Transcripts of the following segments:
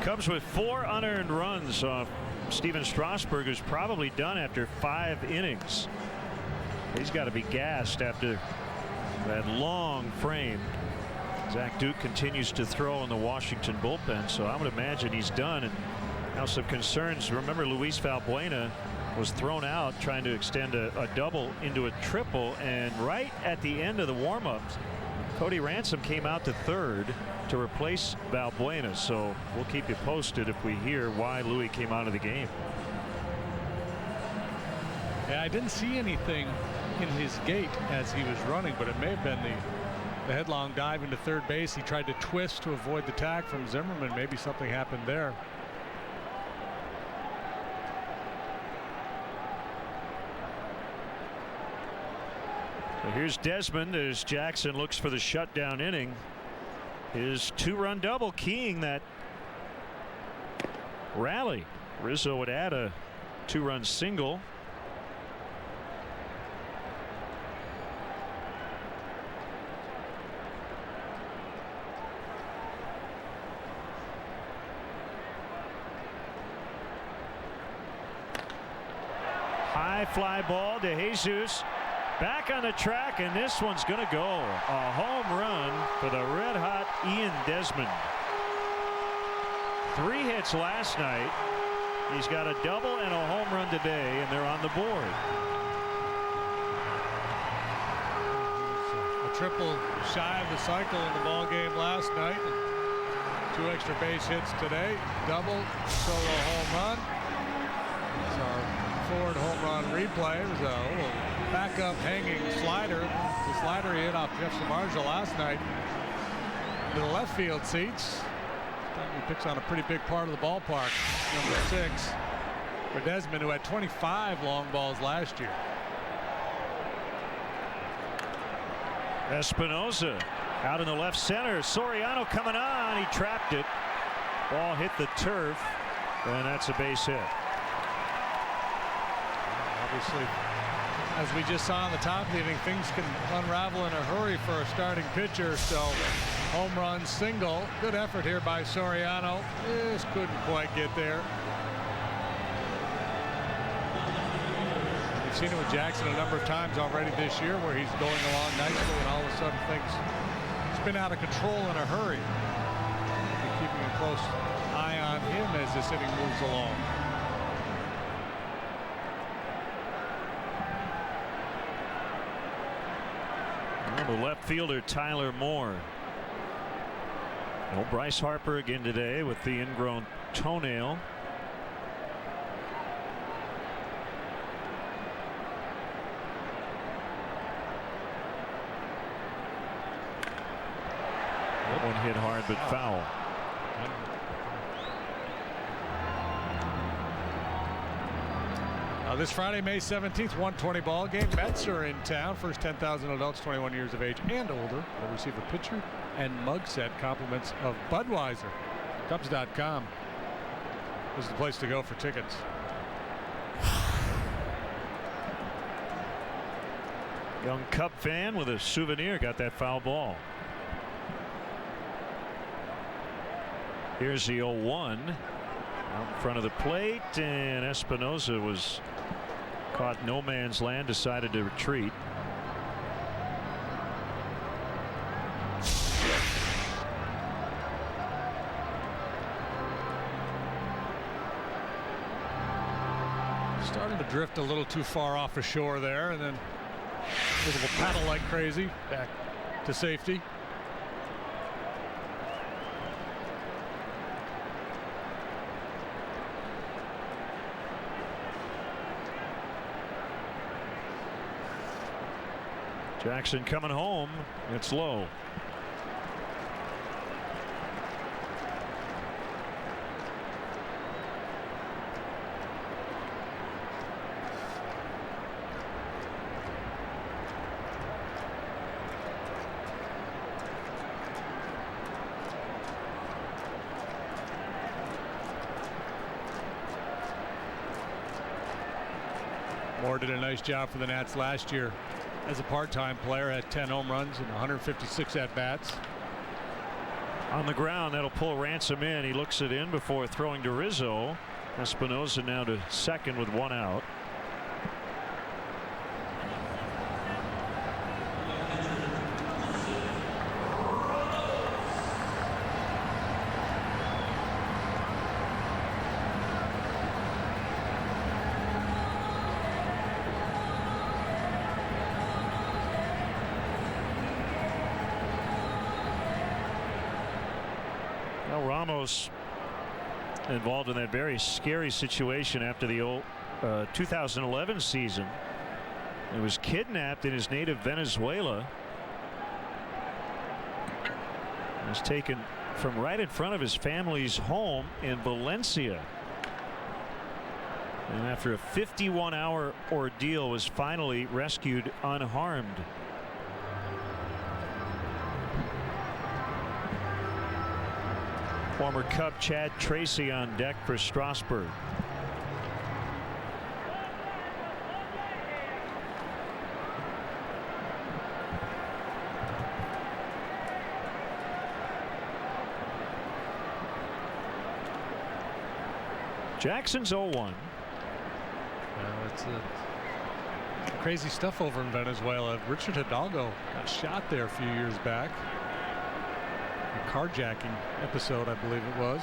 Cubs with 4 unearned runs off Steven Strasburg, who's probably done after 5 innings. He's got to be gassed after that long frame. Zach Duke continues to throw in the Washington bullpen, so I would imagine he's done. And now some concerns. Remember, Luis Valbuena was thrown out trying to extend a double into a triple, and right at the end of the warm-ups, Cody Ransom came out to third to replace Valbuena. So we'll keep you posted if we hear why Louis came out of the game. Yeah, I didn't see anything in his gait as he was running, but it may have been the headlong dive into third base. He tried to twist to avoid the tag from Zimmerman. Maybe something happened there. So here's Desmond as Jackson looks for the shutdown inning. His 2-run double keying that rally. Rizzo would add a 2-run single. High fly ball to Jesus. Back on the track, and this one's going to go. A home run for the red-hot Ian Desmond. 3 hits last night. He's got a double and a home run today, and they're on the board. A triple shy of the cycle in the ball game last night. 2 extra base hits today. Double, solo home run. It's our Ford home run replay. It was a little backup hanging slider. The slider he hit off Jeff Samardzija last night to the left field seats. He picks on a pretty big part of the ballpark. Number 6 for Desmond, who had 25 long balls last year. Espinosa out in the left center. Soriano coming on. He trapped it. Ball hit the turf, and that's a base hit. Obviously, as we just saw in the top of the inning, things can unravel in a hurry for a starting pitcher. So home run single. Good effort here by Soriano. Just couldn't quite get there. We've seen it with Jackson a number of times already this year, where he's going along nicely and all of a sudden things spin out of control in a hurry. We're keeping a close eye on him as this inning moves along. The left fielder Tyler Moore. No Bryce Harper again today with the ingrown toenail. That one hit hard but foul. This Friday, May 17th, 1:20 ball game. Mets are in town. First 10,000 adults 21 years of age and older will receive a pitcher and mug set. Compliments of Budweiser. Cubs.com is the place to go for tickets. Young Cub fan with a souvenir got that foul ball. Here's the 0-1 out in front of the plate, and Espinosa was caught no man's land, decided to retreat. Starting to drift a little too far off ashore there, and then will paddle like crazy back to safety. Jackson coming home. It's low. Moore did a nice job for the Nats last year as a part-time player. Had 10 home runs and 156 at-bats. On the ground, that'll pull Ransom in. He looks it in before throwing to Rizzo. Espinosa now to second with 1 out. Ramos involved in that very scary situation after the 2011 season. He was kidnapped in his native Venezuela. He was taken from right in front of his family's home in Valencia. And after a 51-hour ordeal was finally rescued unharmed. Former Cub Chad Tracy on deck for Strasburg. Jackson's 0-1. It's crazy stuff over in Venezuela. Richard Hidalgo got shot there a few years back. A carjacking episode, I believe it was.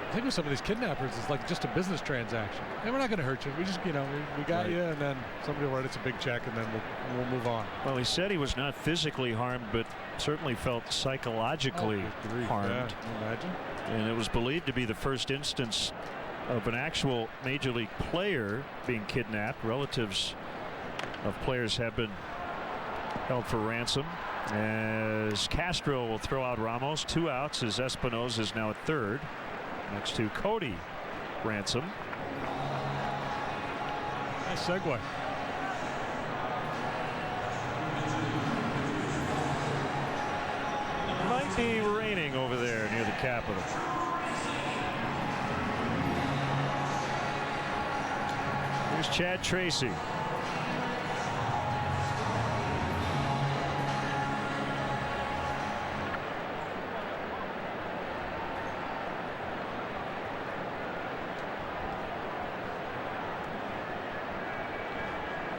I think with some of these kidnappers, it's like just a business transaction. Hey, we're not going to hurt you. We just, you know, we got you, and then somebody will write us a big check, and then we'll move on. Well, he said he was not physically harmed, but certainly felt psychologically harmed. Yeah, imagine. And it was believed to be the first instance of an actual major league player being kidnapped. Relatives of players have been held for ransom. As Castro will throw out Ramos, 2 outs as Espinosa is now at third. Next to Cody Ransom. Nice segue. Might be raining over there near the Capitol. Here's Chad Tracy.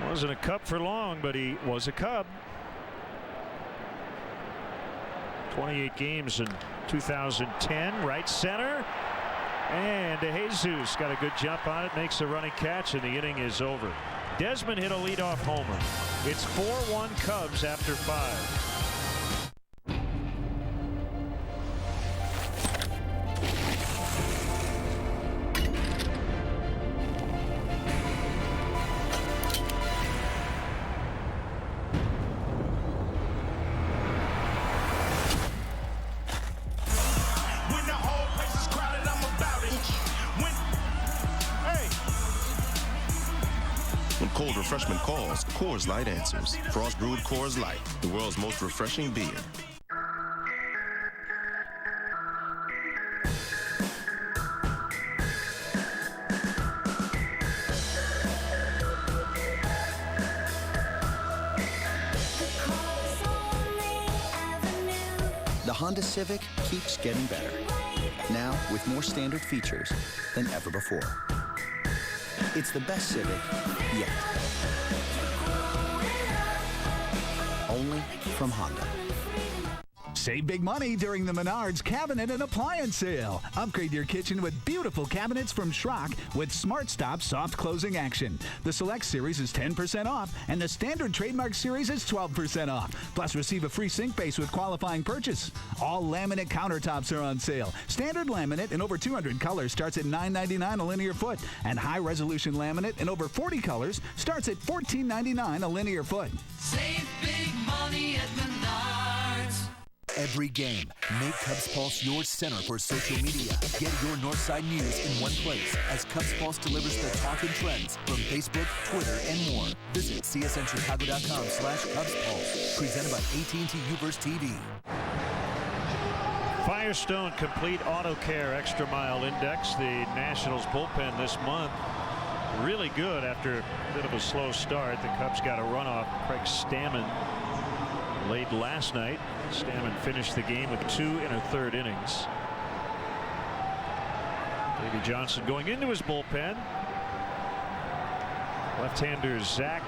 Wasn't a Cub for long, but he was a Cub. 28 games in 2010. Right center. And Jesus got a good jump on it. Makes a running catch, and the inning is over. Desmond hit a leadoff homer. It's 4-1 Cubs after 5. Cold refreshment calls, Coors Light answers. Frost brewed Coors Light, the world's most refreshing beer. The Honda Civic keeps getting better. Now with more standard features than ever before. It's the best Civic yet. Only from Honda. Save big money during the Menards Cabinet and Appliance Sale. Upgrade your kitchen with beautiful cabinets from Schrock with Smart Stop soft closing action. The Select Series is 10% off, and the Standard Trademark Series is 12% off. Plus, receive a free sink base with qualifying purchase. All laminate countertops are on sale. Standard laminate in over 200 colors starts at $9.99 a linear foot, and high-resolution laminate in over 40 colors starts at $14.99 a linear foot. Save big money at Menards. Every game, make Cubs Pulse your center for social media. Get your Northside news in one place as Cubs Pulse delivers the talk and trends from Facebook, Twitter, and more. Visit csnchicago.com/Cubs Pulse. Presented by AT&T Uverse TV. Firestone Complete Auto Care Extra Mile Index. The Nationals bullpen this month really good after a bit of a slow start. The Cubs got a runoff. Craig Stammen late last night. Stammen finished the game with 2 1/3 innings. Davey Johnson going into his bullpen. Left-hander Zach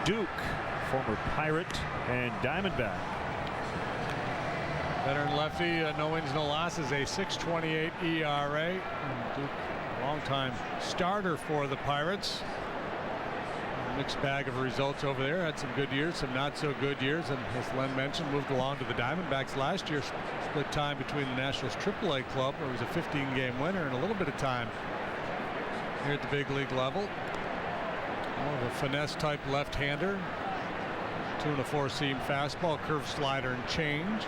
Duke, former Pirate and Diamondback. Veteran lefty, no wins, no losses, a 6.28 ERA. And Duke, longtime starter for the Pirates. A mixed bag of results over there. Had some good years, some not so good years, and as Len mentioned, moved along to the Diamondbacks last year. Split time between the Nationals AAA club, where he was a 15-game winner, and a little bit of time here at the big league level. More of a finesse type left-hander. 2 4 seam fastball, curve slider, and change.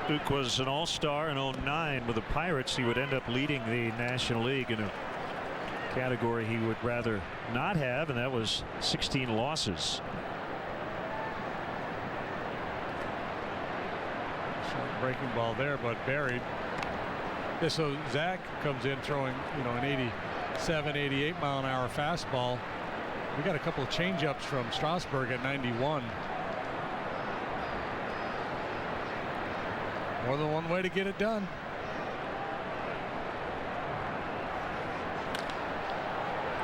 Duke was an all-star in 09 with the Pirates. He would end up leading the National League in a category he would rather not have, and that was 16 losses. Short breaking ball there, but buried. Yeah, so Zach comes in throwing, an 87, 88 mile an hour fastball. We got a couple of changeups from Strasburg at 91. More than one way to get it done.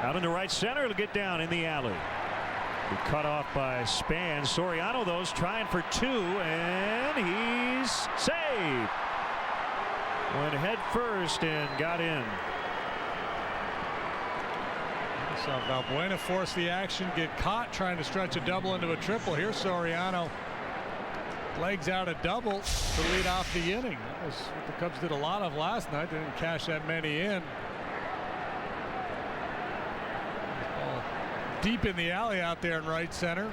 Out into right center, it'll get down in the alley. Be cut off by Span. Soriano, though, is trying for 2, and he's saved. Went head first and got in. So Valbuena forced the action, get caught trying to stretch a double into a triple. Here's Soriano. Legs out a double to lead off the inning. That was what the Cubs did a lot of last night. They didn't cash that many in. Ball deep in the alley out there in right center.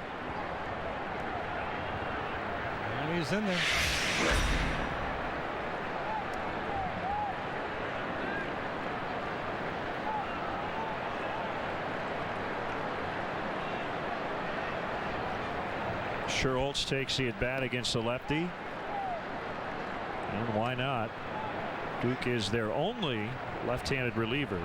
And he's in there. Sherholtz takes the at bat against the lefty, and why not? Duke is their only left-handed reliever.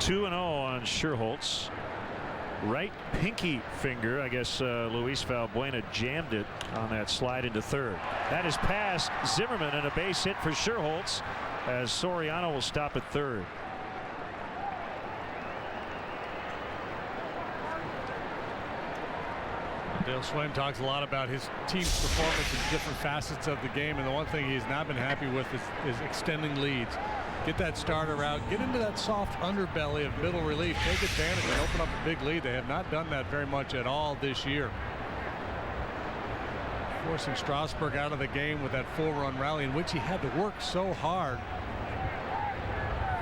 Two 2-0 on Sherholtz. Right pinky finger. I guess Luis Valbuena jammed it on that slide into third. That is past Zimmerman, and a base hit for Sherholtz as Soriano will stop at third. Dale Swain talks a lot about his team's performance in different facets of the game, and the one thing he's not been happy with is extending leads. Get that starter out, get into that soft underbelly of middle relief, take advantage and open up a big lead. They have not done that very much at all this year. Forcing Strasburg out of the game with that 4-run rally in which he had to work so hard.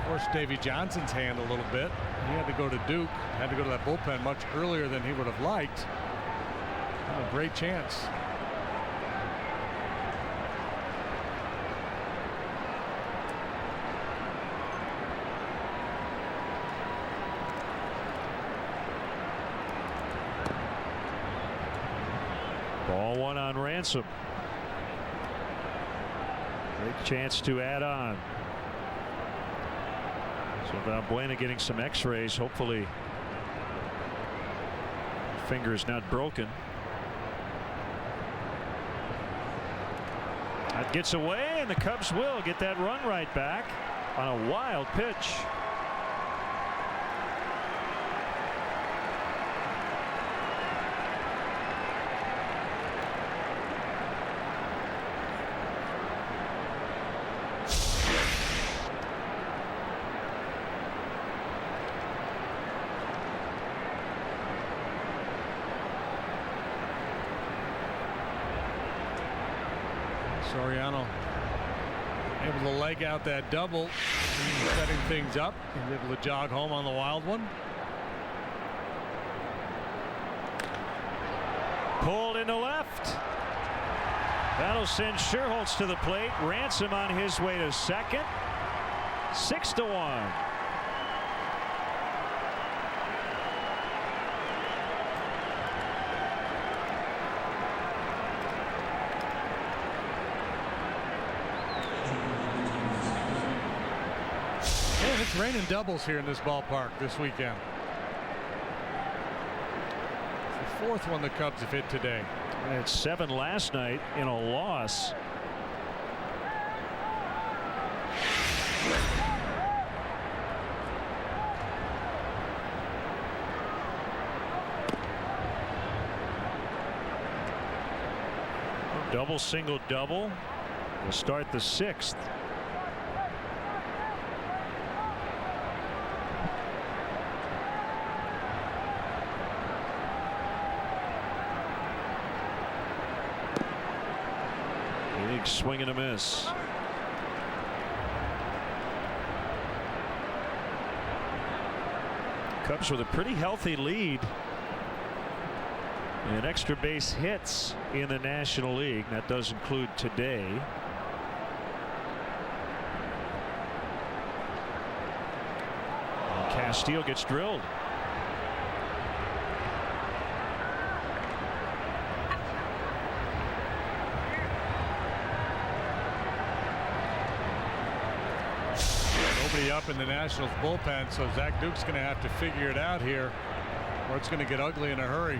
Forced Davey Johnson's hand a little bit. He had to go to Duke, had to go to that bullpen much earlier than he would have liked. Had a great chance. Ball one on Ransom. Great chance to add on. So Valbuena getting some x-rays. Hopefully finger is not broken. That gets away, and the Cubs will get that run right back on a wild pitch. Soriano able to leg out that double, setting things up. He's able to jog home on the wild one. Pulled into left. That'll send Sherholtz to the plate. Ransom on his way to second. 6-1. It's raining doubles here in this ballpark this weekend. It's the fourth one the Cubs have hit today. They had 7 last night in a loss. Double, single, double. We'll start the 6th. Big swing and a miss. Cubs with a pretty healthy lead in extra base hits in the National League. That does include today. And Castillo gets drilled. Up in the Nationals bullpen, so Zach Duke's going to have to figure it out here, or it's going to get ugly in a hurry.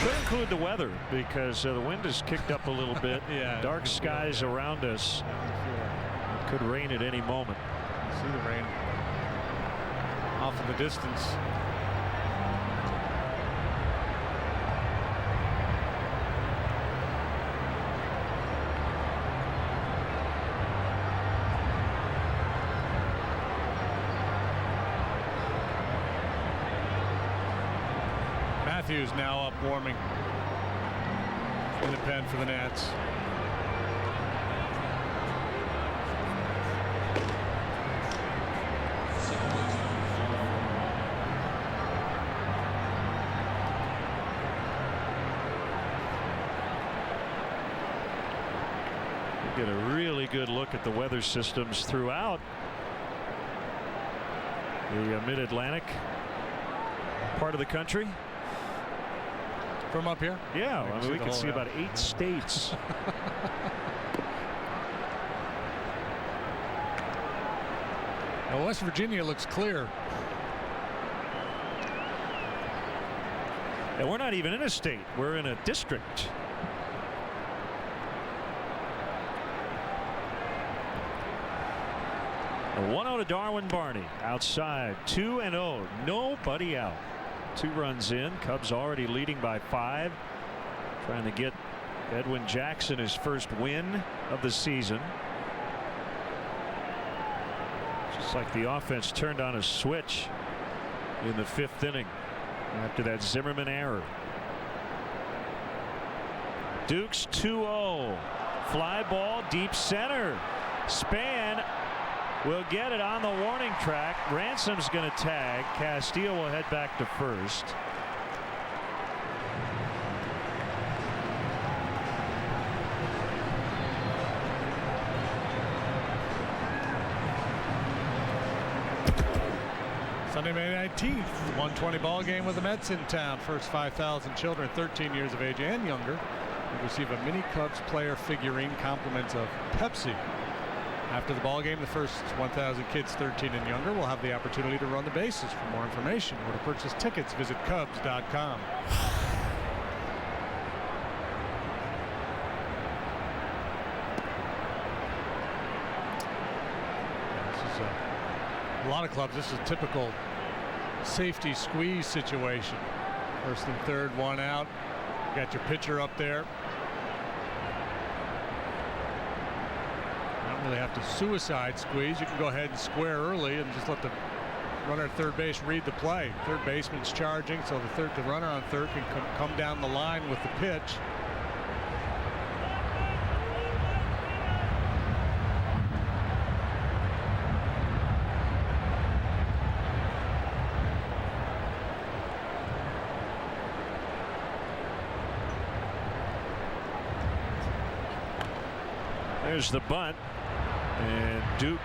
Could include the weather because the wind has kicked up a little bit. Yeah, dark skies around us. It could rain at any moment. See the rain off in the distance. Matthews now up warming in the pen for the Nats. Get a really good look at the weather systems throughout the mid-Atlantic part of the country. From up here? Yeah, I mean, we can see about 8 states. Now West Virginia looks clear. And we're not even in a state. We're in a district. A 1-0 to Darwin Barney. Outside 2-0. Nobody out. 2 runs in. Cubs already leading by 5. Trying to get Edwin Jackson his first win of the season. Just like the offense turned on a switch in the 5th inning after that Zimmerman error. Dukes 2-0. Fly ball deep center. Span will get it on the warning track. Ransom's going to tag. Castillo will head back to first. Sunday, May 19th, 120 ball game with the Mets in town. First 5,000 children 13 years of age and younger will receive a mini Cubs player figurine compliments of Pepsi. After the ball game, the first 1,000 kids 13 and younger will have the opportunity to run the bases. For more information or to purchase tickets, visit Cubs.com. This is a lot of clubs. This is a typical safety squeeze situation. First and third, 1 out. You got your pitcher up there. Really have to suicide squeeze. You can go ahead and square early and just let the runner at third base read the play. Third baseman's charging, so the runner on third can come down the line with the pitch. There's the bunt, and Duke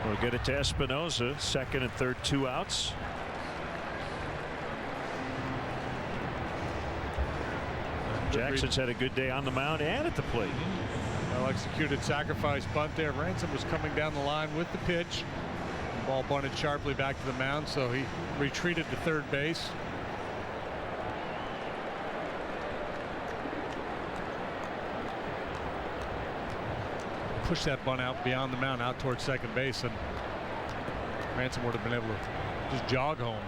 will get it to Espinosa. Second and third, 2 outs. Jackson's had a good day on the mound and at the plate. Well executed sacrifice bunt there. Ransom was coming down the line with the pitch. The ball bunted sharply back to the mound, so he retreated to third base. Push that bunt out beyond the mound, out towards second base, and Ransom would have been able to just jog home.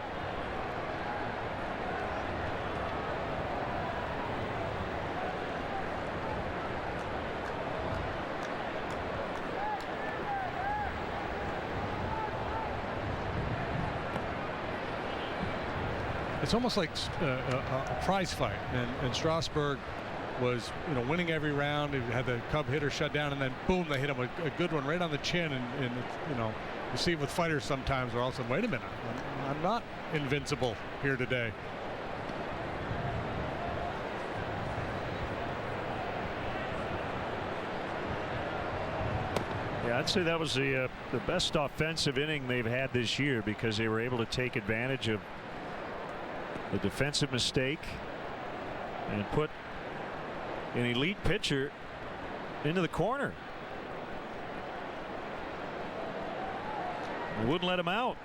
It's almost like a prize fight, and Strasburg was, winning every round. He had the Cub hitter shut down, and then boom, they hit him a good one right on the chin. And you see it with fighters sometimes, where all of a sudden, wait a minute, I'm not invincible here today. Yeah, I'd say that was the best offensive inning they've had this year, because they were able to take advantage of the defensive mistake and put an elite pitcher into the corner. They wouldn't let him out.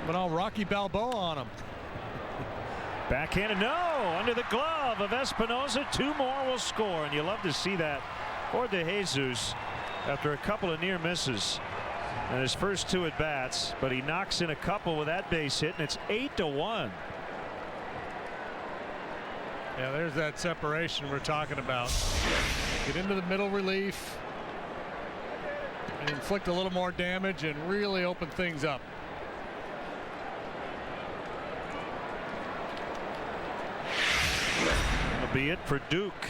But all Rocky Balboa on him. Backhanded, no, under the glove of Espinosa. 2 more will score, and you love to see that for De Jesus after a couple of near misses and his first 2 at bats, but he knocks in a couple with that base hit, and it's 8-1. Yeah, there's that separation we're talking about. Get into the middle relief and inflict a little more damage and really open things up. That'll be it for Duke.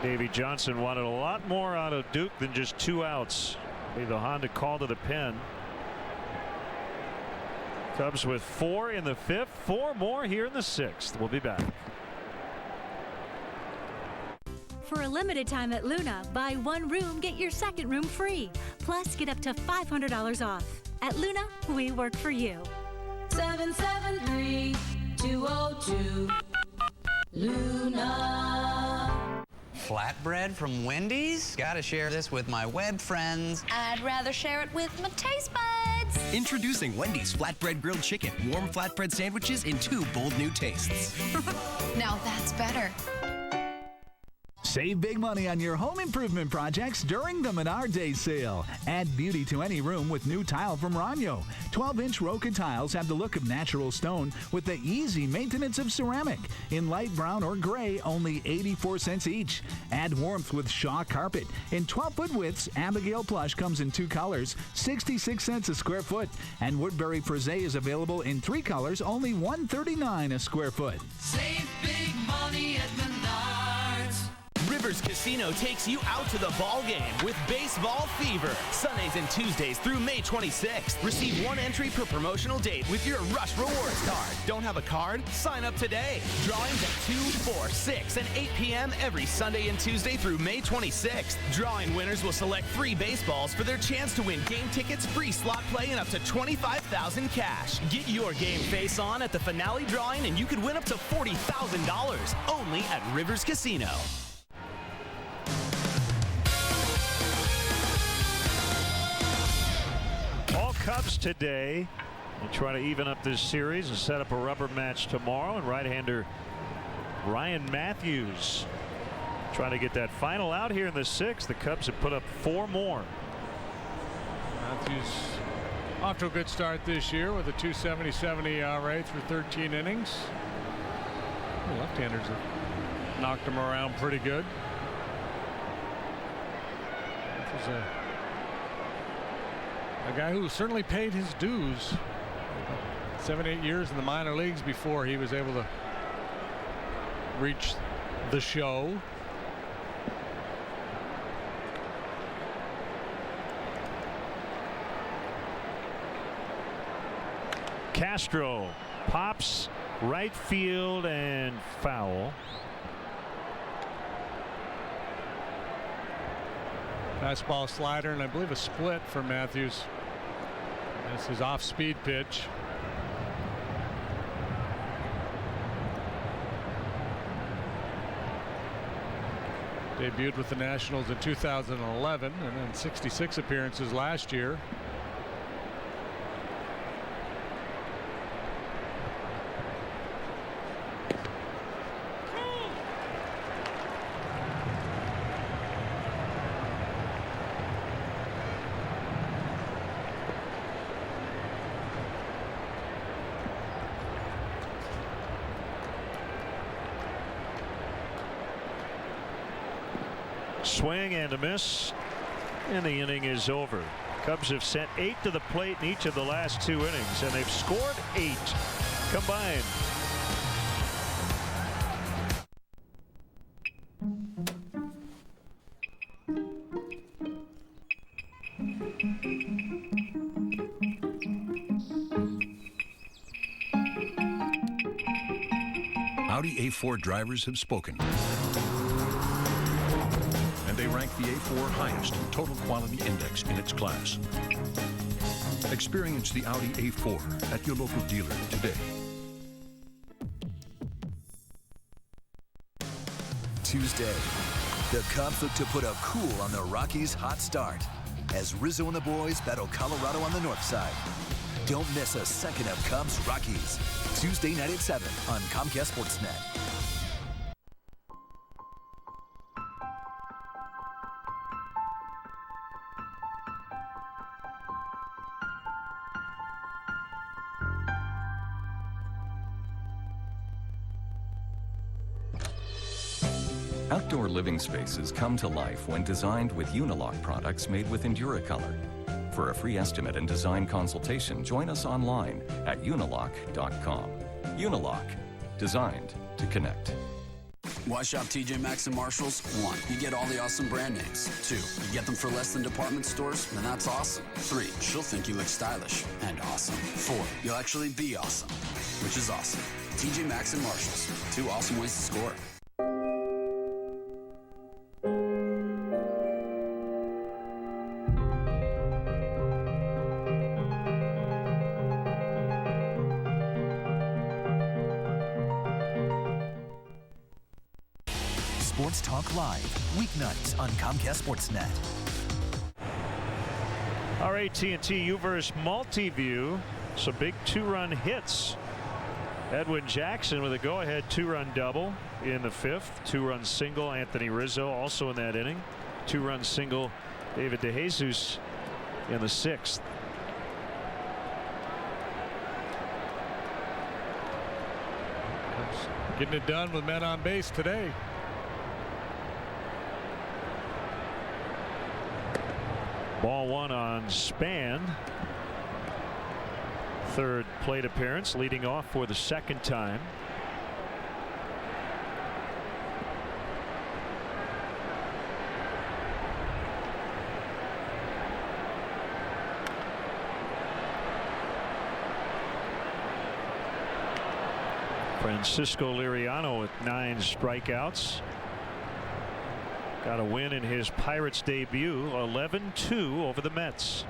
Davey Johnson wanted a lot more out of Duke than just 2 outs. The Honda call to the pen. Cubs with 4 in the 5th, 4 more here in the 6th. We'll be back. For a limited time at Luna, buy 1 room, get your 2nd room free. Plus, get up to $500 off. At Luna, we work for you. 773-202 Luna. Flatbread from Wendy's? Gotta share this with my web friends. I'd rather share it with my taste buds. Introducing Wendy's Flatbread Grilled Chicken. Warm flatbread sandwiches in 2 bold new tastes. Now that's better. Save big money on your home improvement projects during the Menard Day sale. Add beauty to any room with new tile from Ranyo. 12-inch Roca tiles have the look of natural stone with the easy maintenance of ceramic. In light brown or gray, only 84 cents each. Add warmth with Shaw carpet. In 12-foot widths, Abigail Plush comes in 2 colors, 66 cents a square foot. And Woodbury Frisee is available in 3 colors, only $139 a square foot. Save big money at Menards. Rivers Casino takes you out to the ball game with Baseball Fever. Sundays and Tuesdays through May 26th. Receive 1 entry per promotional date with your Rush Rewards card. Don't have a card? Sign up today. Drawings at 2, 4, 6, and 8 p.m. every Sunday and Tuesday through May 26th. Drawing winners will select 3 baseballs for their chance to win game tickets, free slot play, and up to $25,000 cash. Get your game face on at the finale drawing, and you could win up to $40,000 only at Rivers Casino. All Cubs today. They try to even up this series and set up a rubber match tomorrow. And right-hander Ryan Matthews trying to get that final out here in the 6th. The Cubs have put up 4 more. Matthews off to a good start this year with a 2.77 ERA through 13 innings. The left-handers have knocked him around pretty good. This was a guy who certainly paid his dues. 7-8 years in the minor leagues before he was able to reach the show. Castro Pops right field and foul. Fastball slider, and I believe a split for Matthews. That's his off-speed pitch. Debuted with the Nationals in 2011 and then 66 appearances last year. Swing and a miss, and the inning is over. Cubs have sent 8 to the plate in each of the last 2 innings, and they've scored 8 combined. Audi A4 drivers have spoken. They rank the A4 highest in total quality index in its class. Experience the Audi A4 at your local dealer today. Tuesday, the Cubs look to put a cool on the Rockies' hot start as Rizzo and the boys battle Colorado on the north side. Don't miss a second of Cubs Rockies. Tuesday night at 7 on Comcast Sportsnet. Outdoor living spaces come to life when designed with Unilock products made with Enduracolor. For a free estimate and design consultation, join us online at unilock.com. Unilock, designed to connect. Why shop TJ Maxx and Marshalls? 1. You get all the awesome brand names. 2. You get them for less than department stores, and that's awesome. 3. She'll think you look stylish and awesome. 4. You'll actually be awesome, which is awesome. TJ Maxx and Marshalls. 2 awesome ways to score. Sports Talk Live, weeknights on Comcast Sportsnet. Our AT&T U-verse multi-view, some big 2-run hits. Edwin Jackson with a go-ahead 2-run double in the 5th. 2-run single, Anthony Rizzo also in that inning. 2-run single, David DeJesus in the 6th. Getting it done with men on base today. Ball 1 on Span. 3rd plate appearance, leading off for the 2nd time. Francisco Liriano with 9 strikeouts. Got a win in his Pirates debut, 11-2 over the Mets.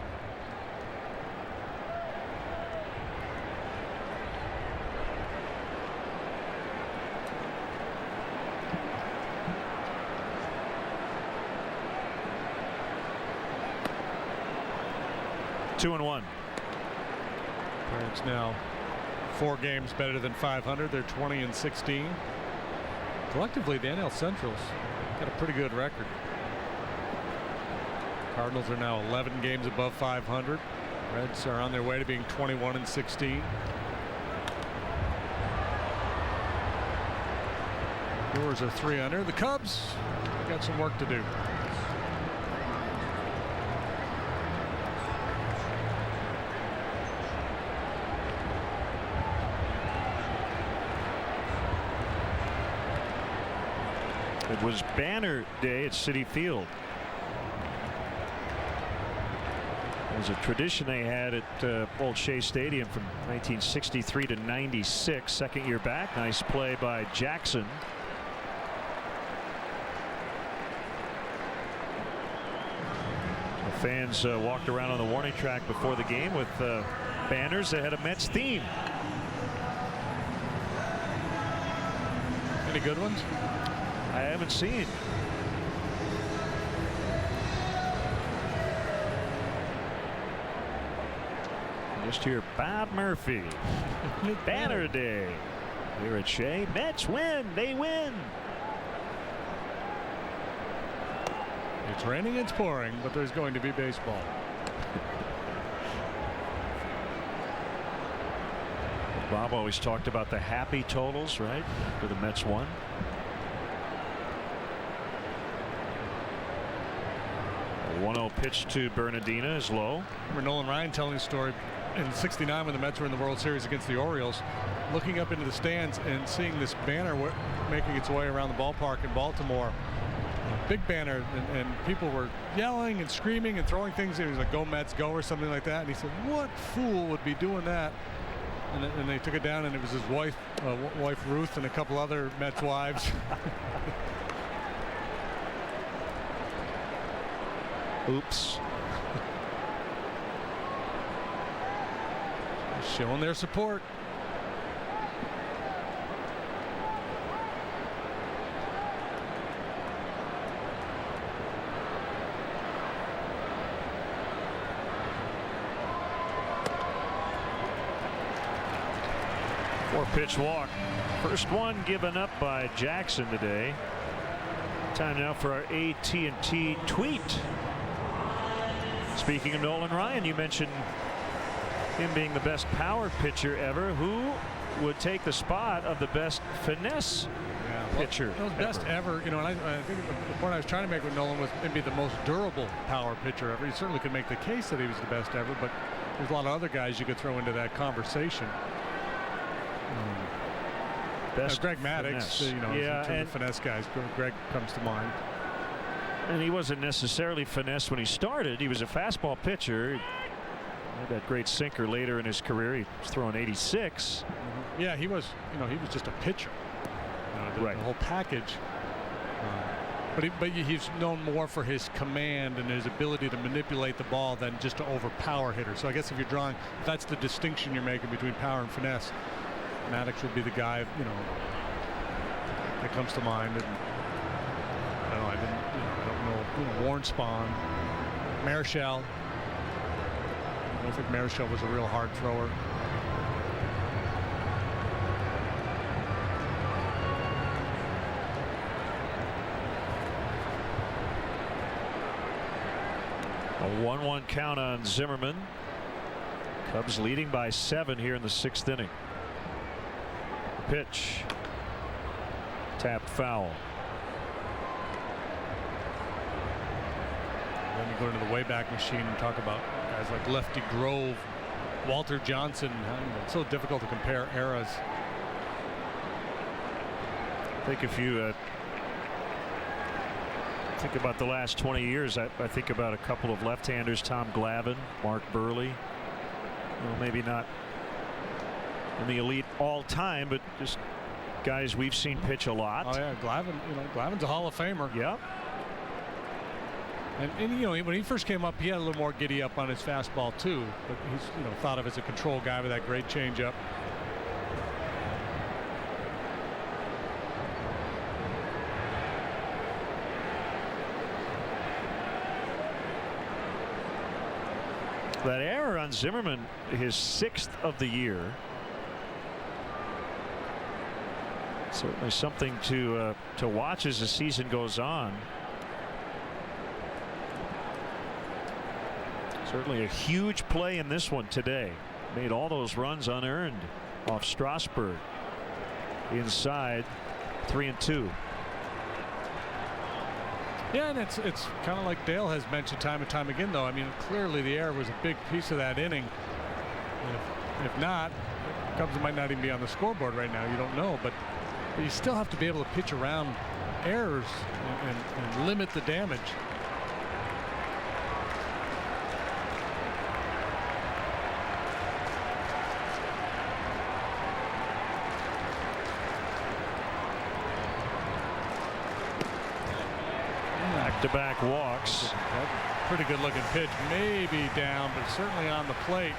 Two and 1. Pirates now 4 games better than 500. They're 20-16. Collectively, the NL Central's got a pretty good record. Cardinals are now 11 games above 500. Reds are on their way to being 21-16. Brewers are 3 under. The Cubs got some work to do. It was banner day at Citi Field. was a tradition they had at Old Shea Stadium from 1963 to 96. Second year back. Nice play by Jackson. The fans walked around on the warning track before the game with banners that had a Mets theme. Any good ones? I haven't seen. Just hear Bob Murphy. Banner day here at Shea. Mets win. They win. It's raining, it's pouring, but there's going to be baseball. Bob always talked about the happy totals, right? After the Mets won. A 1-0 pitch to Bernardina is low. Remember Nolan Ryan telling a story in '69 when the Mets were in the World Series against the Orioles, looking up into the stands and seeing this banner making its way around the ballpark in Baltimore. A big banner, and people were yelling and screaming and throwing things. It was like, "Go Mets, go," or something like that. And he said, "What fool would be doing that?" And they took it down, and it was his wife Ruth, and a couple other Mets wives. Oops. Showing their support. Four-pitch walk. First one given up by Jackson today. Time now for our AT&T tweet. Speaking of Nolan Ryan, you mentioned him being the best power pitcher ever. Who would take the spot of the best finesse pitcher? Well, best ever. You know, and I think the point I was trying to make with Nolan was maybe the most durable power pitcher ever. You certainly could make the case that he was the best ever, but there's a lot of other guys you could throw into that conversation. Best Greg Maddux, you know, in terms of finesse guys, Greg comes to mind. And he wasn't necessarily finesse when he started. He was a fastball pitcher. He had that great sinker later in his career. He was throwing 86. Yeah, he was. You know, he was just a pitcher. The whole package. But he's known more for his command and his ability to manipulate the ball than just to overpower hitters. So I guess if you're drawing, that's the distinction you're making between power and finesse. Maddux would be the guy, you know, that comes to mind. And I don't know. You know, Warren Spahn, Marichal. I don't think Marichal was a real hard thrower. A 1-1 count on Zimmerman. Cubs leading by 7 here in the 6th inning. Pitch. Tapped foul. Then you go into the Wayback Machine and talk about guys like Lefty Grove, Walter Johnson. It's so difficult to compare eras. I think if you think about the last 20 years, I think about a couple of left-handers, Tom Glavine, Mark Burley. Well, maybe not in the elite all time, but just guys we've seen pitch a lot. Oh yeah, Glavine. You know, Glavine's a Hall of Famer. Yep. And you know, when he first came up, he had a little more giddy up on his fastball too. But he's, you know, thought of as a control guy with that great changeup. That error on Zimmerman, his 6th of the year. Certainly something to watch as the season goes on. Certainly a huge play in this one today. Made all those runs unearned off Strasburg. Inside, 3-2. Yeah, and it's kind of like Dale has mentioned time and time again, though. I mean, clearly the error was a big piece of that inning. If not, Cubs might not even be on the scoreboard right now. You don't know, but you still have to be able to pitch around errors and limit the damage. Back-to-back walks. Pretty good looking pitch, maybe down, but certainly on the plate.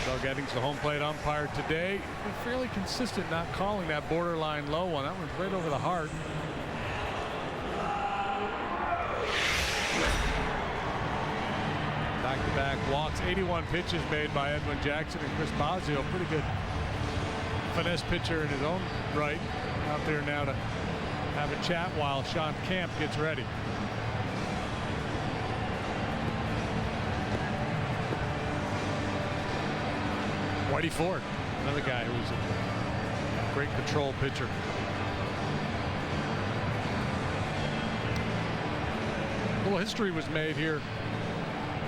Doug Eddings, the home plate umpire today, been fairly consistent not calling that borderline low one. That one's right over the heart. Back-to-back walks, 81 pitches made by Edwin Jackson and Chris Bosio. Pretty good finesse pitcher in his own right. Out there now to have a chat while Sean Camp gets ready. Whitey Ford, another guy who's a great control pitcher. A little history was made here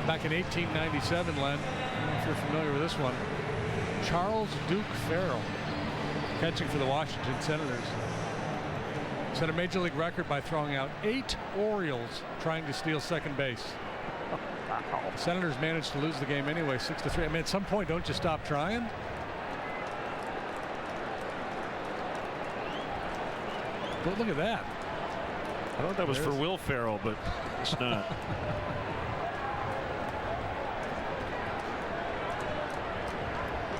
back in 1897, Len. I don't know if you're familiar with this one. Charles Duke Farrell, catching for the Washington Senators, set a major league record by throwing out 8 Orioles trying to steal second base. The Senators managed to lose the game anyway, 6-3. I mean, at some point, don't you stop trying? But look at that. I thought that was for Will Ferrell, but it's not.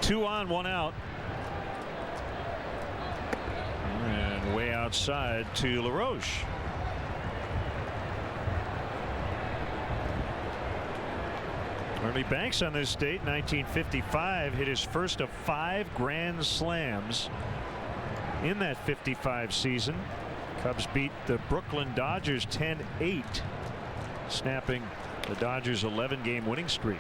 Two on, one out. And way outside to LaRoche. Ernie Banks on this date, 1955, hit his first of 5 grand slams in that 55 season. Cubs beat the Brooklyn Dodgers 10-8, snapping the Dodgers' 11-game winning streak.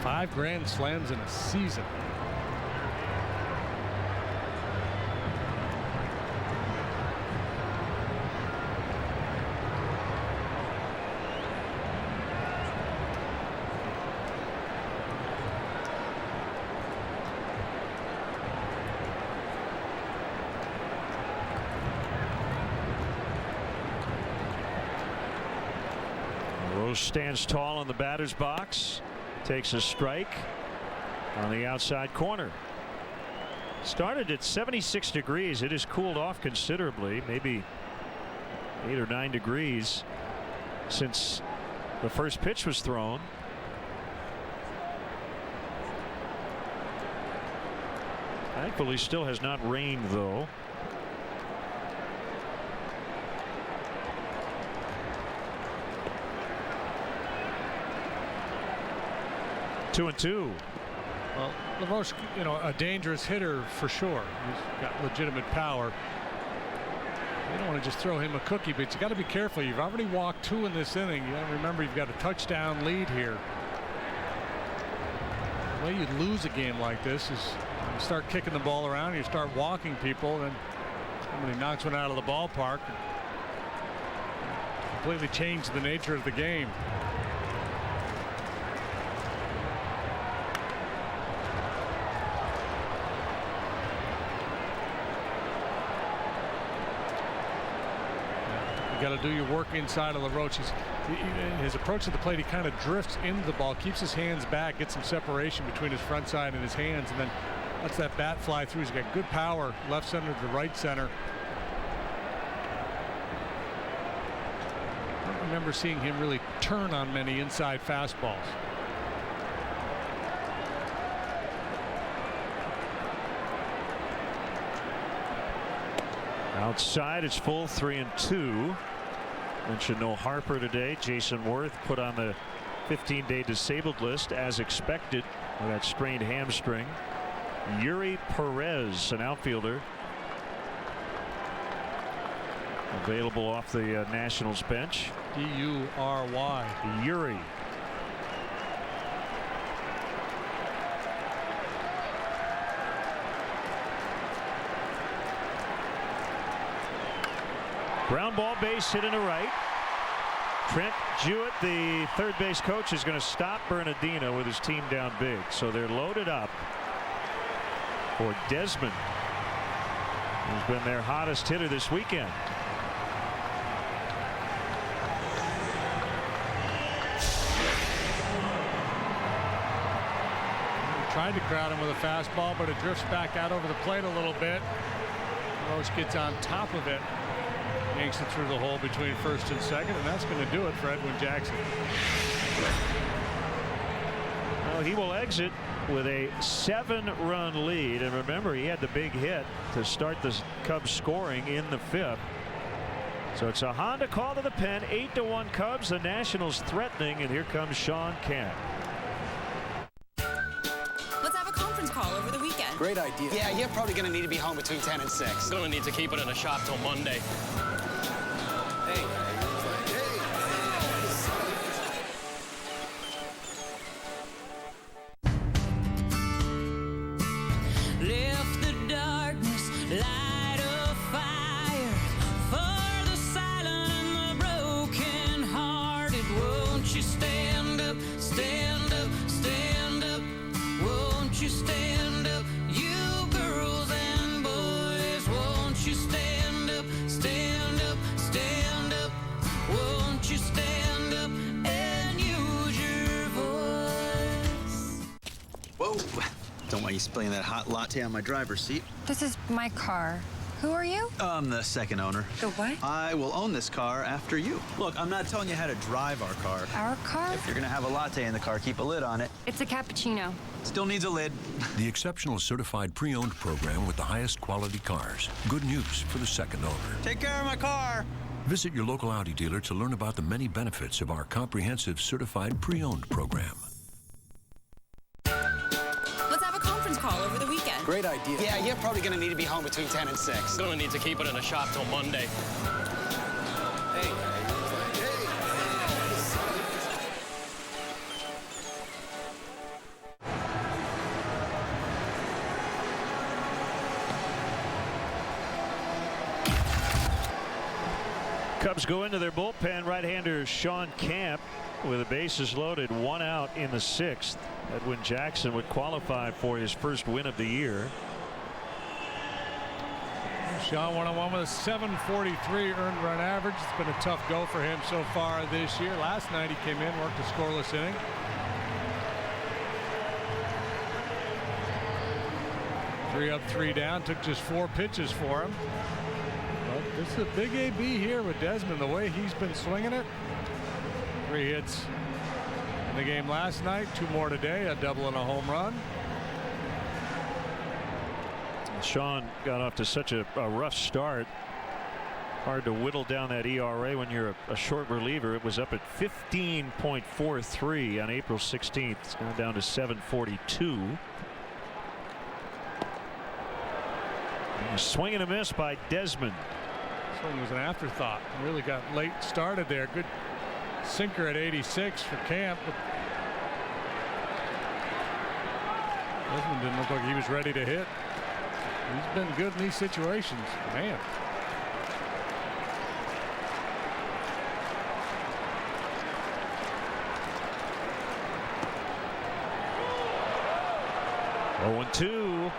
5 grand slams in a season. Stands tall in the batter's box, takes a strike on the outside corner. Started at 76 degrees. It has cooled off considerably, maybe 8 or 9 degrees since the first pitch was thrown. Thankfully, still has not rained, though. Two and two. Well, LaRoche, you know, a dangerous hitter for sure. He's got legitimate power. You don't want to just throw him a cookie, but you got to be careful. You've already walked 2 in this inning. You got to remember you've got a touchdown lead here. The way you lose a game like this is you start kicking the ball around, you start walking people, then somebody knocks one out of the ballpark. Completely change the nature of the game. Got to do your work inside of LaRoche. His approach to the plate, he kind of drifts into the ball, keeps his hands back, gets some separation between his front side and his hands, and then lets that bat fly through. He's got good power, left center to right center. I don't remember seeing him really turn on many inside fastballs. Outside, it's full, 3-2. Mentioned no Harper today. Jason Worth put on the 15-day disabled list as expected with that strained hamstring. Yuri Perez, an outfielder, available off the Nationals bench. D-U-R-Y. Yuri. Ground ball, base hit into right. Trent Jewett, the third base coach, is going to stop Bernardino with his team down big. So they're loaded up for Desmond, who's been their hottest hitter this weekend. tried to crowd him with a fastball, but it drifts back out over the plate a little bit. Ramos gets on top of it, yanks it through the hole between first and second, and that's going to do it for Edwin Jackson. Well, he will exit with a 7-run lead, and remember, he had the big hit to start the Cubs scoring in the 5th. So it's a Honda call to the pen. 8-1 Cubs. The Nationals threatening, and here comes Sean Camp. Let's have a conference call over the weekend. Great idea. Yeah, you're probably going to need to be home between 10 and 6. Gonna need to keep it in the shop till Monday. Hey. Left the darkness, light a fire for the silent and the broken hearted. Won't you stand up, stand up, stand up? Won't you stand up, you girls and boys? Won't you stand up, stand up, stand up? Won't you stand up and use your voice? Whoa. Don't want you spilling that hot latte on my driver's seat. This is my car. Who are you? I'm the second owner. The what? I will own this car after you. Look, I'm not telling you how to drive our car. Our car? If you're gonna have a latte in the car, keep a lid on it. It's a cappuccino. Still needs a lid. The exceptional certified pre-owned program with the highest quality cars. Good news for the second owner. Take care of my car. Visit your local Audi dealer to learn about the many benefits of our comprehensive certified pre-owned program. Let's have a conference call over the weekend. Great idea. Yeah, you're probably going to need to be home between 10 and 6. Gonna need to keep it in the shop till Monday. Hey. Cubs go into their bullpen. Right-hander Sean Camp with the bases loaded, 1 out in the 6th. Edwin Jackson would qualify for his first win of the year. Sean 1-on-1 with a 743 earned run average. It's been a tough go for him so far this year. Last night he came in, worked a scoreless inning. Three up, 3 down. Took just 4 pitches for him. But this is a big AB here with Desmond. The way he's been swinging it. 3 hits in the game last night. 2 more today. A double and a home run. Sean got off to such a rough start. Hard to whittle down that ERA when you're a short reliever. It was up at 15.43 on April 16th. It's gone down to 7.42. Swing and a miss by Desmond. Swing was an afterthought. Really got late started there. Good sinker at 86 for Camp. But Desmond didn't look like he was ready to hit. He's been good in these situations, man. Oh, 2.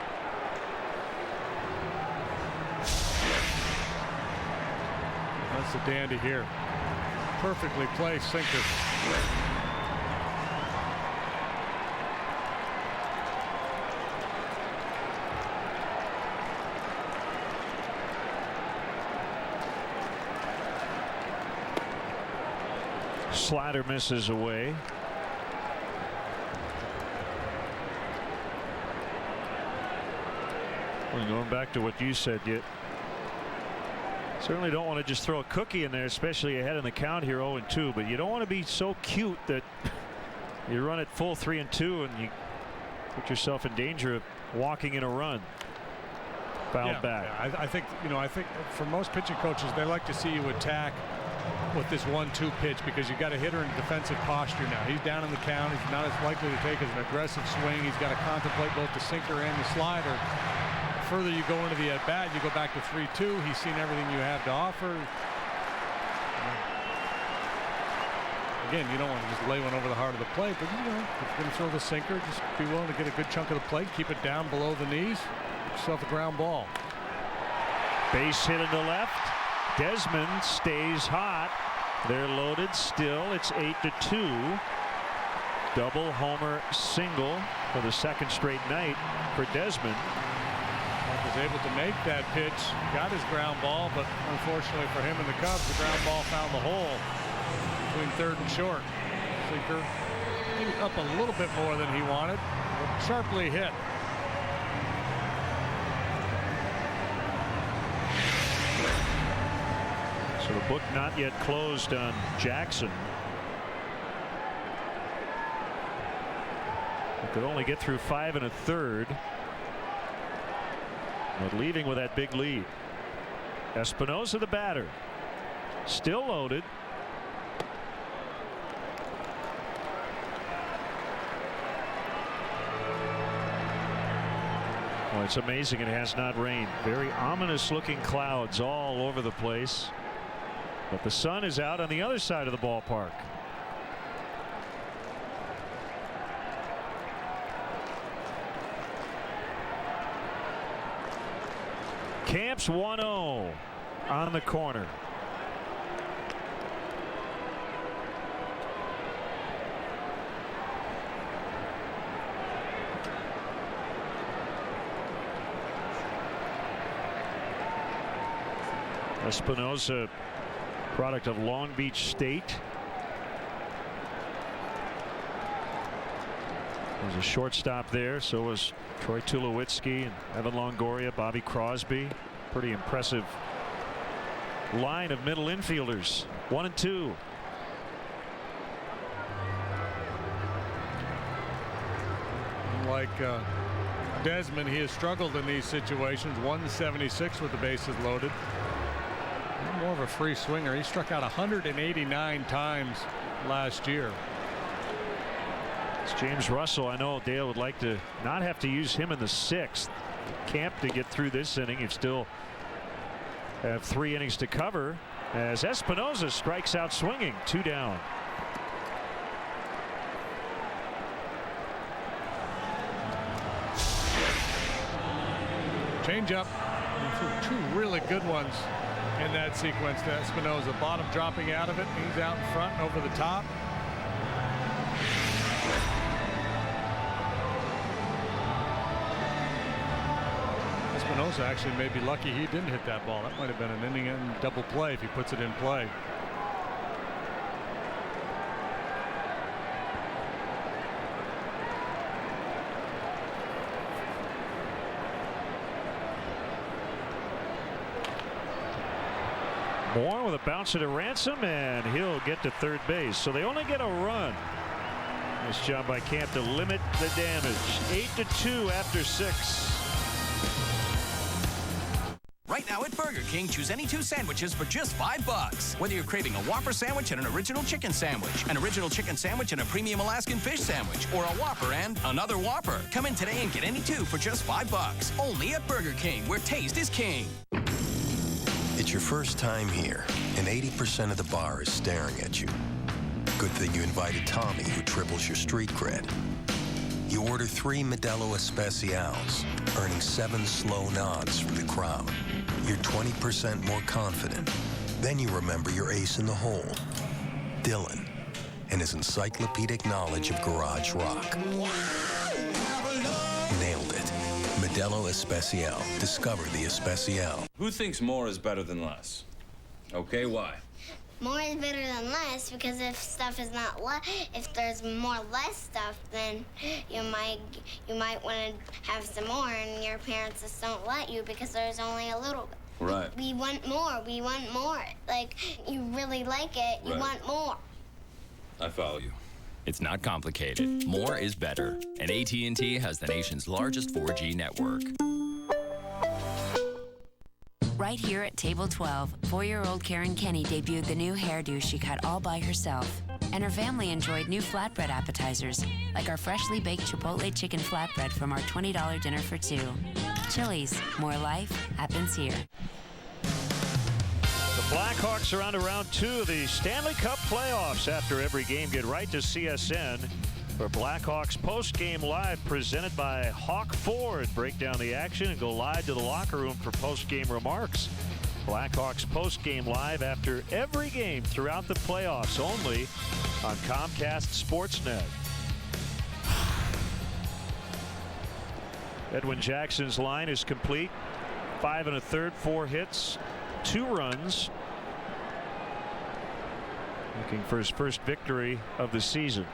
That's a dandy here. Perfectly placed sinker. Slider misses away. Well, going back to what you said, you certainly don't want to just throw a cookie in there, especially ahead in the count here 0-2, but you don't want to be so cute that you run it full 3-2 and you put yourself in danger of walking in a run. Fouled back. Yeah, I think for most pitching coaches, they like to see you attack with this 1-2 pitch because you've got a hitter in defensive posture now. He's down in the count. He's not as likely to take an aggressive swing. He's got to contemplate both the sinker and the slider. The further you go into the at-bat, you go back to 3-2. He's seen everything you have to offer. Again, you don't want to just lay one over the heart of the plate, but if you're going to throw the sinker, just be willing to get a good chunk of the plate, keep it down below the knees, get yourself a ground ball. Base hit into left. Desmond stays hot. They're loaded still. It's 8-2. Double homer single for the second straight night for Desmond. Was able to make that pitch, got his ground ball, but unfortunately for him and the Cubs, the ground ball found the hole between third and short. Sinker maybe up a little bit more than he wanted, but sharply hit. So the book not yet closed on Jackson. He could only get through 5 1/3. But leaving with that big lead. Espinosa the batter. Still loaded. Well, it's amazing it has not rained. Very ominous looking clouds all over the place. But the sun is out on the other side of the ballpark. Camps 1-0 on the corner. Espinosa, product of Long Beach State. There's a shortstop there. So was Troy Tulowitzki and Evan Longoria, Bobby Crosby. Pretty impressive line of middle infielders. 1 and 2. Like Desmond, he has struggled in these situations. 176 with the bases loaded. More of a free swinger. He struck out 189 times last year. It's James Russell. I know Dale would like to not have to use him in the 6th. Camp to get through this inning. You still have 3 innings to cover as Espinosa strikes out swinging. 2 down. Change up. 2 really good ones in that sequence to Espinosa. Bottom dropping out of it. He's out in front and over the top. Espinosa actually may be lucky he didn't hit that ball. That might have been an inning and double play if he puts it in play. Moore with a bouncer to Ransom, and he'll get to third base. So they only get a run. Nice job by Camp to limit the damage. 8-2 after 6. Right now at Burger King, choose any 2 sandwiches for just $5. Whether you're craving a Whopper sandwich and an original chicken sandwich, an original chicken sandwich and a premium Alaskan fish sandwich, or a Whopper and another Whopper. Come in today and get any 2 for just $5. Only at Burger King, where taste is king. It's your first time here, and 80% of the bar is staring at you. Good thing you invited Tommy, who triples your street cred. You order 3 Modelo Especials, earning 7 slow nods from the crowd. You're 20% more confident. Then you remember your ace in the hole, Dylan, and his encyclopedic knowledge of garage rock. Nailed it. Modelo Especial. Discover the Especial. Who thinks more is better than less? Okay, why? More is better than less because if stuff is not if there's less stuff, then you might want to have some more, and your parents just don't let you because there's only a little bit. Right. We want more. We want more. Like, you really like it. You want more. I follow you. It's not complicated. More is better. And AT&T has the nation's largest 4G network. Right here at Table 12, 4-year-old Karen Kenny debuted the new hairdo she cut all by herself. And her family enjoyed new flatbread appetizers, like our freshly baked Chipotle chicken flatbread from our $20 dinner for 2. Chili's, more life happens here. The Blackhawks are on to round 2 of the Stanley Cup playoffs. After every game, get right to CSN for Blackhawks post-game live, presented by Hawk Ford. Break down the action and go live to the locker room for post-game remarks. Blackhawks post-game live after every game throughout the playoffs, only on Comcast Sportsnet. Edwin Jackson's line is complete. 5 1/3, 4 hits, 2 runs. Looking for his first victory of the season.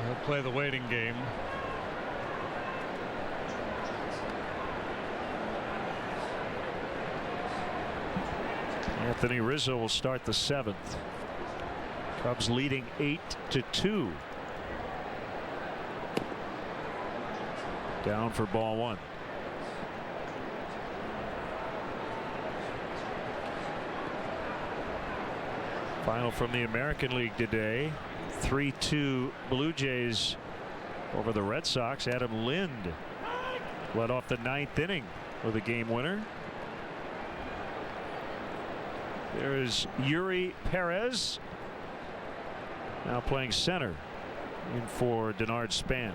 He'll play the waiting game. Anthony Rizzo will start the 7th. Cubs leading 8-2. Down for ball 1. Final from the American League today. 3-2 Blue Jays over the Red Sox. Adam Lind led off the 9th inning with a game winner. There is Yuri Perez now playing center in for Denard Span.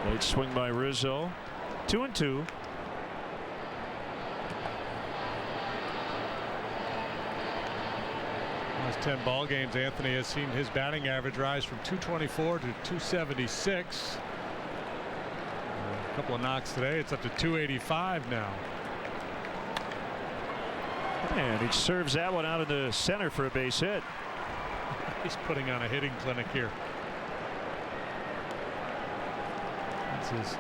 Late swing by Rizzo. 2-2. Last 10 ball games, Anthony has seen his batting average rise from 224 to 276. A couple of knocks today. It's up to 285 now. And he serves that one out of the center for a base hit. He's putting on a hitting clinic here. It's his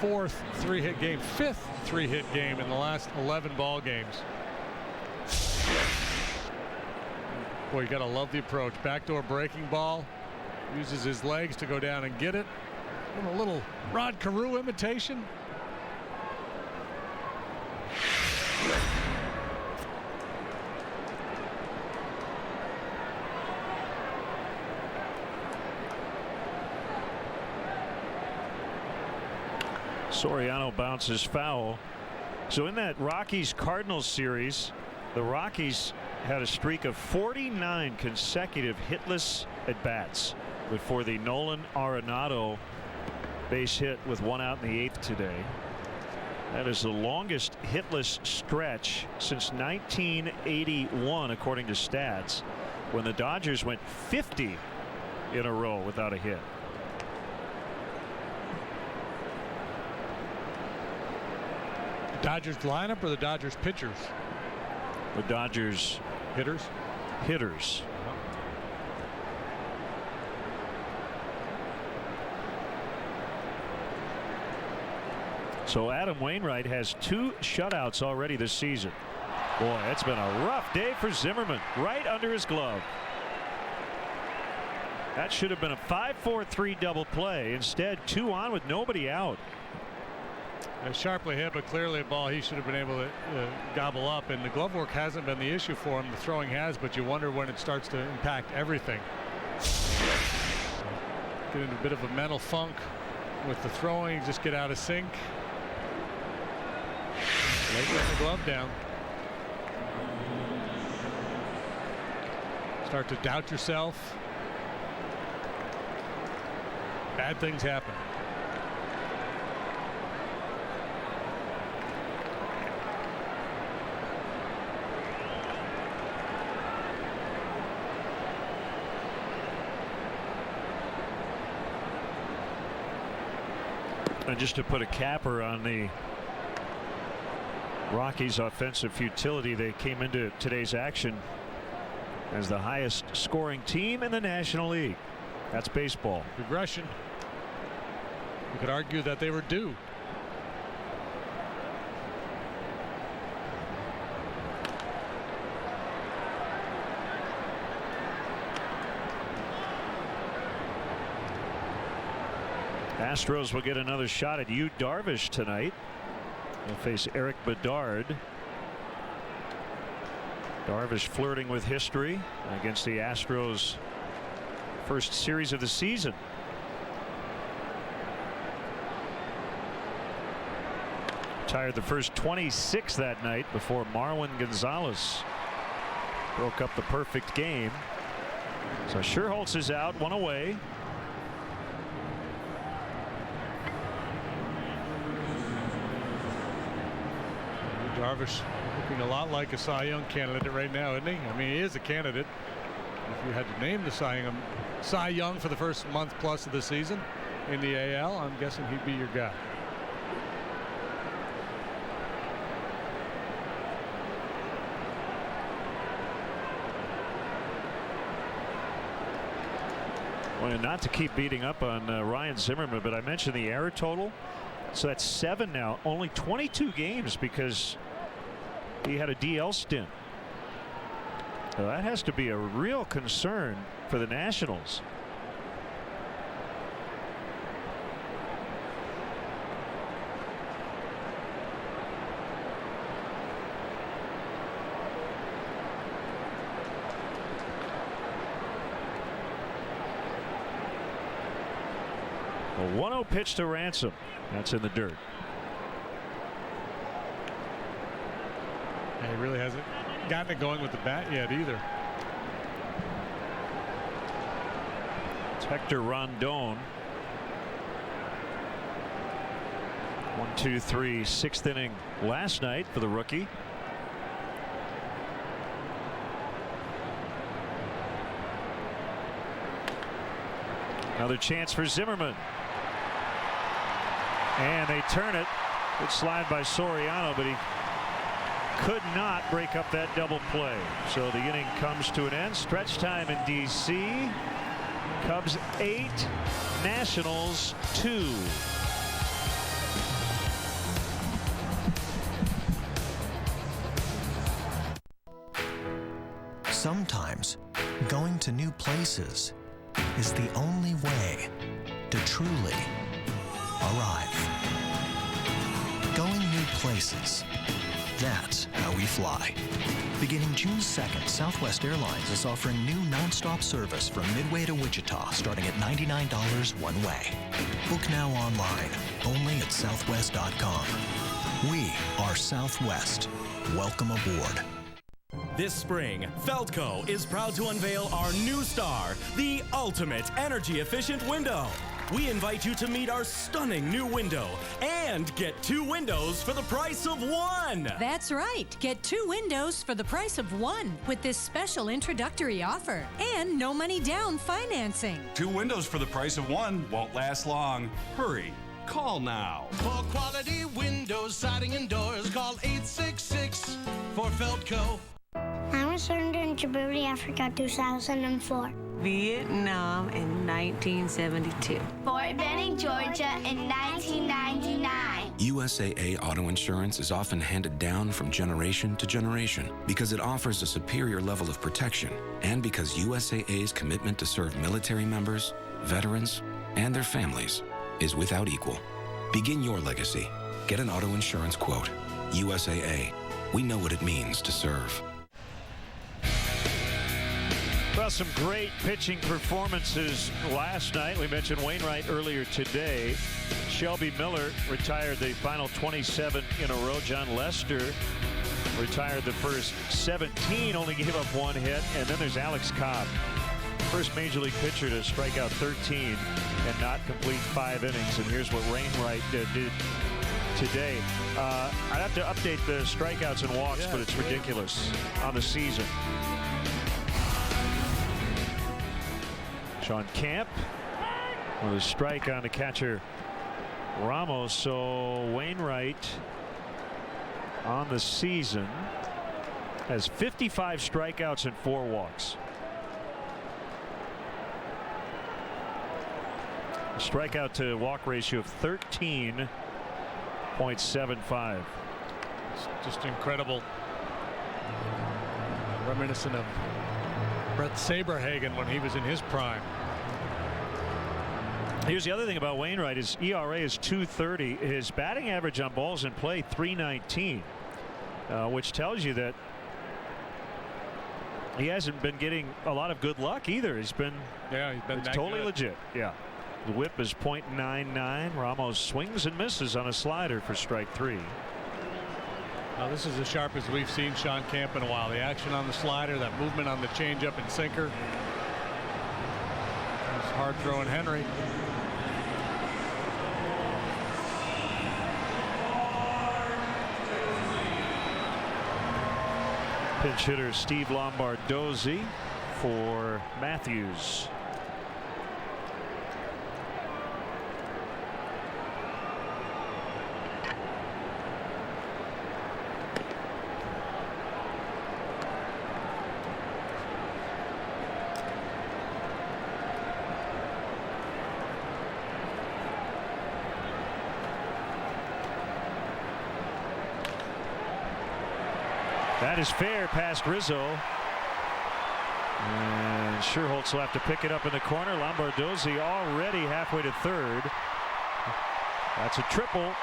4th 3-hit game, 5th 3-hit game in the last 11 ball games. Boy, you gotta love the approach. Backdoor breaking ball. Uses his legs to go down and get it. And a little Rod Carew imitation. Soriano bounces foul. So in that Rockies-Cardinals series, the Rockies had a streak of 49 consecutive hitless at-bats before the Nolan Arenado base hit with 1 out in the 8th today. That is the longest hitless stretch since 1981, according to stats, when the Dodgers went 50 in a row without a hit. Dodgers lineup or the Dodgers pitchers? The Dodgers hitters. So Adam Wainwright has 2 shutouts already this season. Boy, it's been a rough day for Zimmerman. Right under his glove. That should have been a 5-4-3 double play. Instead, 2 on with nobody out. Sharply hit, but clearly a ball he should have been able to gobble up. And the glove work hasn't been the issue for him. The throwing has, but you wonder when it starts to impact everything. Get into a bit of a mental funk with the throwing. Just get out of sync. Late getting the glove down. Start to doubt yourself. Bad things happen. And just to put a capper on the Rockies' offensive futility, they came into today's action as the highest scoring team in the National League. That's baseball. Regression. You could argue that they were due. Astros will get another shot at Yu Darvish tonight. They'll face Eric Bedard. Darvish flirting with history against the Astros' first series of the season. Retired the first 26 that night before Marwin Gonzalez broke up the perfect game. So Scherholtz is out, one away. Darvish looking a lot like a Cy Young candidate right now, isn't he? I mean, he is a candidate. If you had to name the Cy Young for the first month plus of the season in the AL, I'm guessing he'd be your guy. Well, not to keep beating up on Ryan Zimmerman, but I mentioned the error total. So that's 7 now. Only 22 games because he had a DL stint. So that has to be a real concern for the Nationals. A 1-0 pitch to Ransom. That's in the dirt. And he really hasn't gotten it going with the bat yet either. It's Hector Rondon. 1-2-3, 6th inning last night for the rookie. Another chance for Zimmerman. And they turn it. Good slide by Soriano, but he could not break up that double play. So the inning comes to an end. Stretch time in D.C. Cubs 8, Nationals 2. Sometimes going to new places is the only way to truly arrive. Going new places. That's how we fly. Beginning June 2nd, Southwest Airlines is offering new nonstop service from Midway to Wichita, starting at $99 one way. Book now online, only at southwest.com. We are Southwest. Welcome aboard. This spring, Feldco is proud to unveil our new star, the ultimate energy-efficient window. We invite you to meet our stunning new window and get 2 windows for the price of 1. That's right. Get 2 windows for the price of 1 with this special introductory offer and no money down financing. 2 windows for the price of 1 won't last long. Hurry. Call now. For quality windows, siding, and doors, call 866 for Feldco. I was turned in Djibouti, Africa, 2004. Vietnam in 1972. Fort Benning, Georgia in 1999. USAA Auto Insurance is often handed down from generation to generation because it offers a superior level of protection and because USAA's commitment to serve military members, veterans, and their families is without equal. Begin your legacy. Get an auto insurance quote. USAA. We know what it means to serve. Well, some great pitching performances last night. We mentioned Wainwright earlier today. Shelby Miller retired the final 27 in a row. John Lester retired the first 17, only gave up 1 hit. And then there's Alex Cobb, first major league pitcher to strike out 13 and not complete 5 innings. And here's what Wainwright did today. I'd have to update the strikeouts and walks, but it's ridiculous on the season. Sean Camp with a strike on the catcher Ramos. So Wainwright on the season has 55 strikeouts and 4 walks. A strikeout to walk ratio of 13.75. It's just incredible. Reminiscent of Brett Saberhagen when he was in his prime. Here's the other thing about Wainwright. His ERA is 2.30. His batting average on balls in play 3.19, which tells you that he hasn't been getting a lot of good luck either. He's been it's totally legit. Yeah. The whip is .99. Ramos swings and misses on a slider for strike 3. Now this is as sharp as we've seen Sean Camp in a while. The action on the slider, that movement on the changeup and sinker. That's hard throwing Henry. Pinch hitter Steve Lombardozzi for Matthews. That is fair past Rizzo. And Sherholtz will have to pick it up in the corner. Lombardozzi already halfway to third. That's a triple.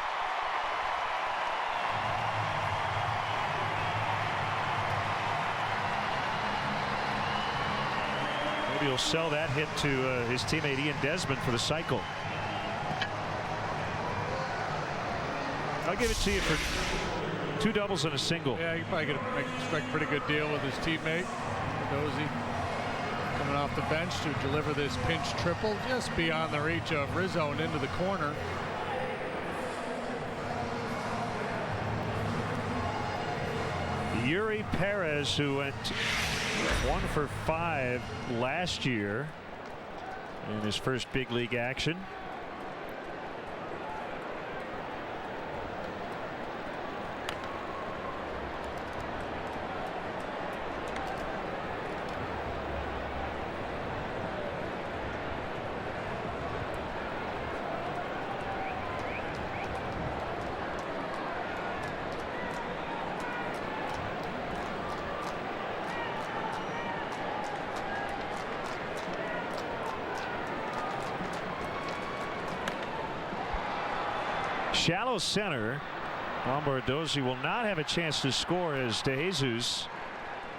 Maybe he'll sell that hit to his teammate Ian Desmond for the cycle. I'll give it to you for 2 doubles and a single. Yeah, you're probably going to strike a pretty good deal with his teammate. Dozy coming off the bench to deliver this pinch triple just beyond the reach of Rizzo and into the corner. Yuri Perez, who went 1 for 5 last year in his first big league action. Shallow center. Lombardozzi will not have a chance to score as DeJesus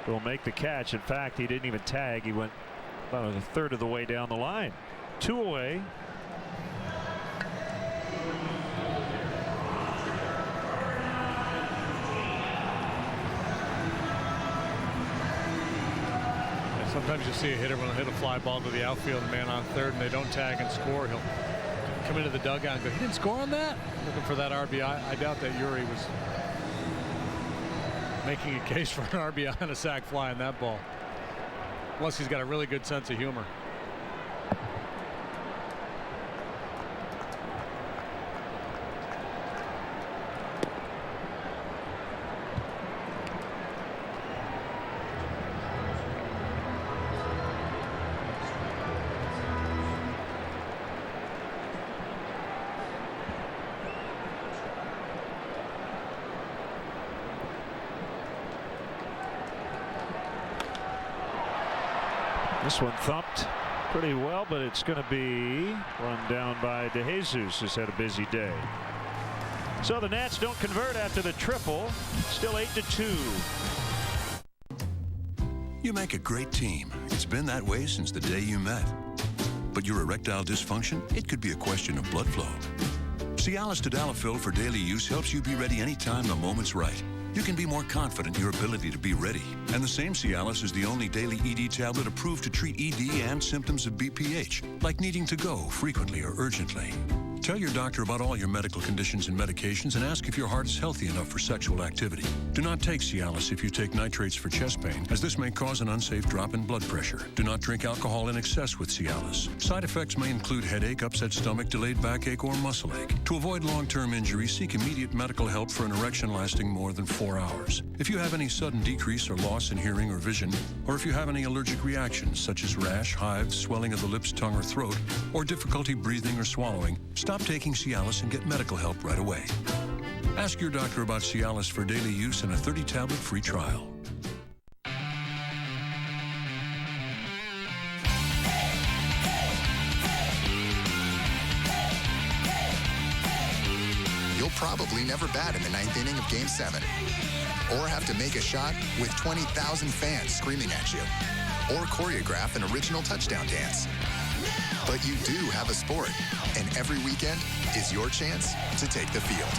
will make the catch. In fact, he didn't even tag. He went about a third of the way down the line. 2 away. Sometimes you see a hitter when they hit a fly ball to the outfield, the man on third, and they don't tag and score. He'll come into the dugout and go, he didn't score on that? Looking for that RBI. I doubt that Yuri was making a case for an RBI and a sac fly on that ball. Unless he's got a really good sense of humor. This one thumped pretty well, but it's going to be run down by DeJesus, who's had a busy day. So the Nats don't convert after the triple. Still 8-2. You make a great team. It's been that way since the day you met. But your erectile dysfunction, it could be a question of blood flow. Cialis Tadalafil for daily use helps you be ready anytime the moment's right. You can be more confident in your ability to be ready. And the same Cialis is the only daily ED tablet approved to treat ED and symptoms of BPH, like needing to go frequently or urgently. Tell your doctor about all your medical conditions and medications and ask if your heart is healthy enough for sexual activity. Do not take Cialis if you take nitrates for chest pain, as this may cause an unsafe drop in blood pressure. Do not drink alcohol in excess with Cialis. Side effects may include headache, upset stomach, delayed backache, or muscle ache. To avoid long-term injury, seek immediate medical help for an erection lasting more than 4 hours. If you have any sudden decrease or loss in hearing or vision, or if you have any allergic reactions such as rash, hives, swelling of the lips, tongue, or throat, or difficulty breathing or swallowing, stop taking Cialis and get medical help right away. Ask your doctor about Cialis for daily use and a 30-tablet free trial. You'll probably never bat in the 9th inning of Game 7. Or have to make a shot with 20,000 fans screaming at you. Or choreograph an original touchdown dance. But you do have a sport, and every weekend is your chance to take the field.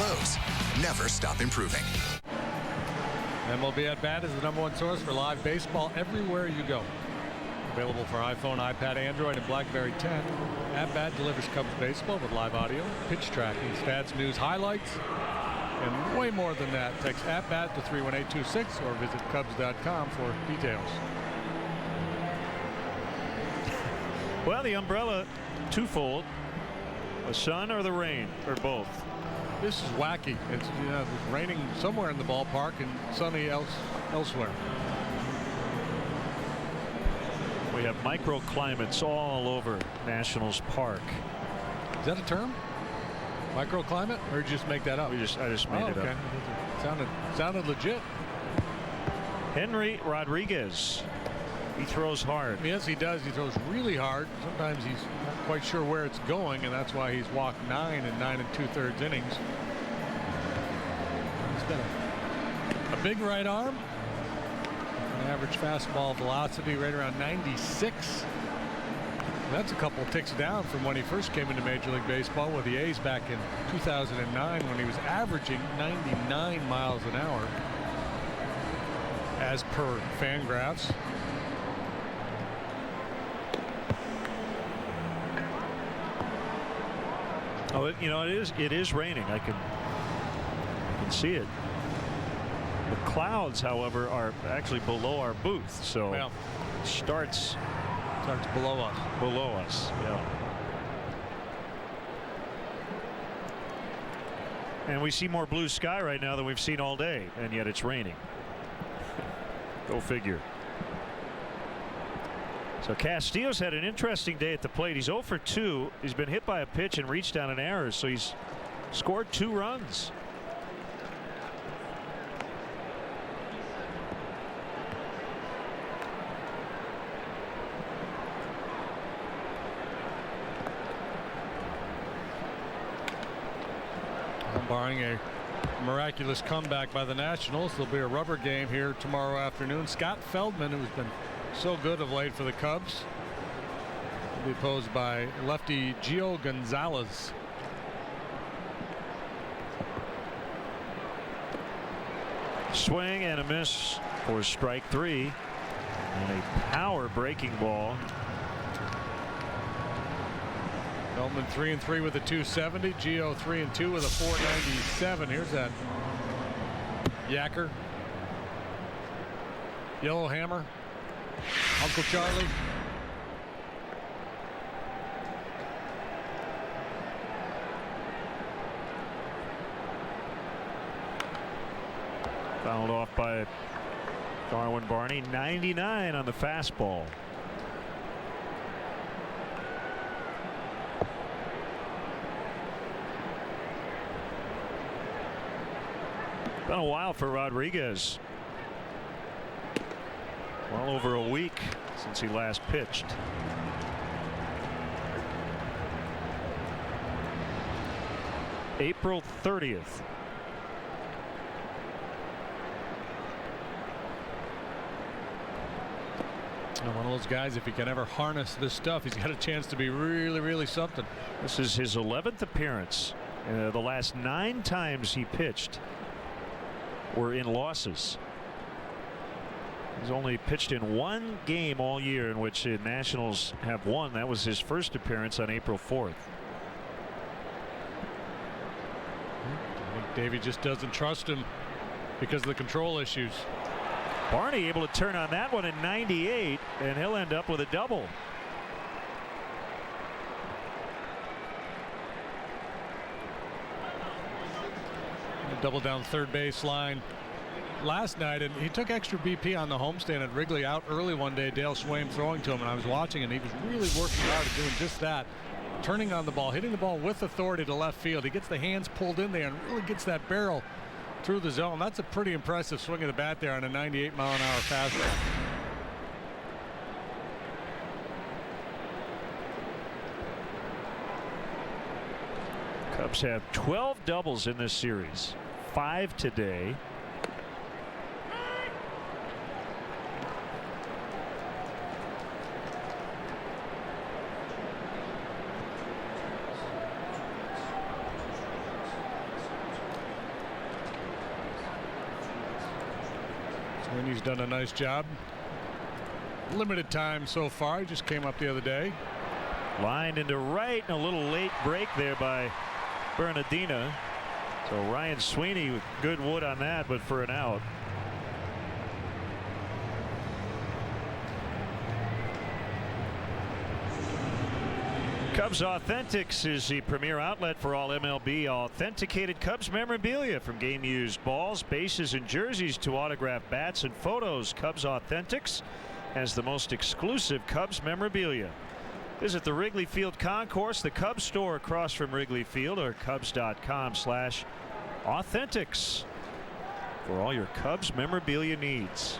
Lowe's, never stop improving. MLB At Bat is the #1 source for live baseball everywhere you go. Available for iPhone, iPad, Android, and BlackBerry 10. At Bat delivers Cubs baseball with live audio, pitch tracking, stats, news, highlights, and way more than that. Text At Bat to 31826 or visit Cubs.com for details. Well, the umbrella twofold: the sun or the rain, or both. This is wacky. It's it's raining somewhere in the ballpark and sunny elsewhere. We have microclimates all over Nationals Park. Is that a term? Microclimate, or did you just make that up? I just made it up. Sounded legit. Henry Rodriguez. He throws hard. Yes, he does. He throws really hard. Sometimes he's not quite sure where it's going, and that's why he's walked 9 in 9 2/3 innings. He's got a big right arm. An average fastball velocity right around 96. That's a couple ticks down from when he first came into Major League Baseball with the A's back in 2009, when he was averaging 99 miles an hour, as per Fangraphs. Oh, it is raining. I can see it. The clouds, however, are actually below our booth, so well, starts below us. Below us, yeah. And we see more blue sky right now than we've seen all day, and yet it's raining. Go figure. So Castillo's had an interesting day at the plate. He's 0 for 2. He's been hit by a pitch and reached down an error, so he's scored 2 runs. Barring a miraculous comeback by the Nationals, there'll be a rubber game here tomorrow afternoon. Scott Feldman, who's been so good of late for the Cubs, will be opposed by lefty Gio Gonzalez. Swing and a miss for strike 3, and a power breaking ball. Feldman 3-3 with a 270. Gio 3-2 with a 497. Here's that Yacker. Yellow Hammer. Uncle Charlie. Fouled off by Darwin Barney. 99 on the fastball. Been a while for Rodriguez. Well over a week since he last pitched. April 30th. One of those guys, if he can ever harness this stuff, he's got a chance to be really, really something. This is his 11th appearance. The last 9 times he pitched were in losses. He's only pitched in 1 game all year in which the Nationals have won. That was his first appearance on April 4th. I think Davey just doesn't trust him because of the control issues. Barney able to turn on that one in 98, and he'll end up with a double. Double down third base line last night, and he took extra BP on the homestand at Wrigley out early one day. Dale Swaim throwing to him, and I was watching, and he was really working hard at doing just that, turning on the ball, hitting the ball with authority to left field. He gets the hands pulled in there and really gets that barrel through the zone. That's a pretty impressive swing of the bat there on a 98-mile-an-hour fastball. Cubs have 12 doubles in this series. 5 today. he's done a nice job. Limited time so far. He just came up the other day. Lined into right, and a little late break there by Bernardina. So Ryan Sweeney with good wood on that, but for an out. Cubs Authentics is the premier outlet for all MLB authenticated Cubs memorabilia, from game used balls, bases, and jerseys to autographed bats and photos. Cubs Authentics has the most exclusive Cubs memorabilia. Visit the Wrigley Field Concourse, the Cubs store across from Wrigley Field, or Cubs.com/authentics for all your Cubs memorabilia needs.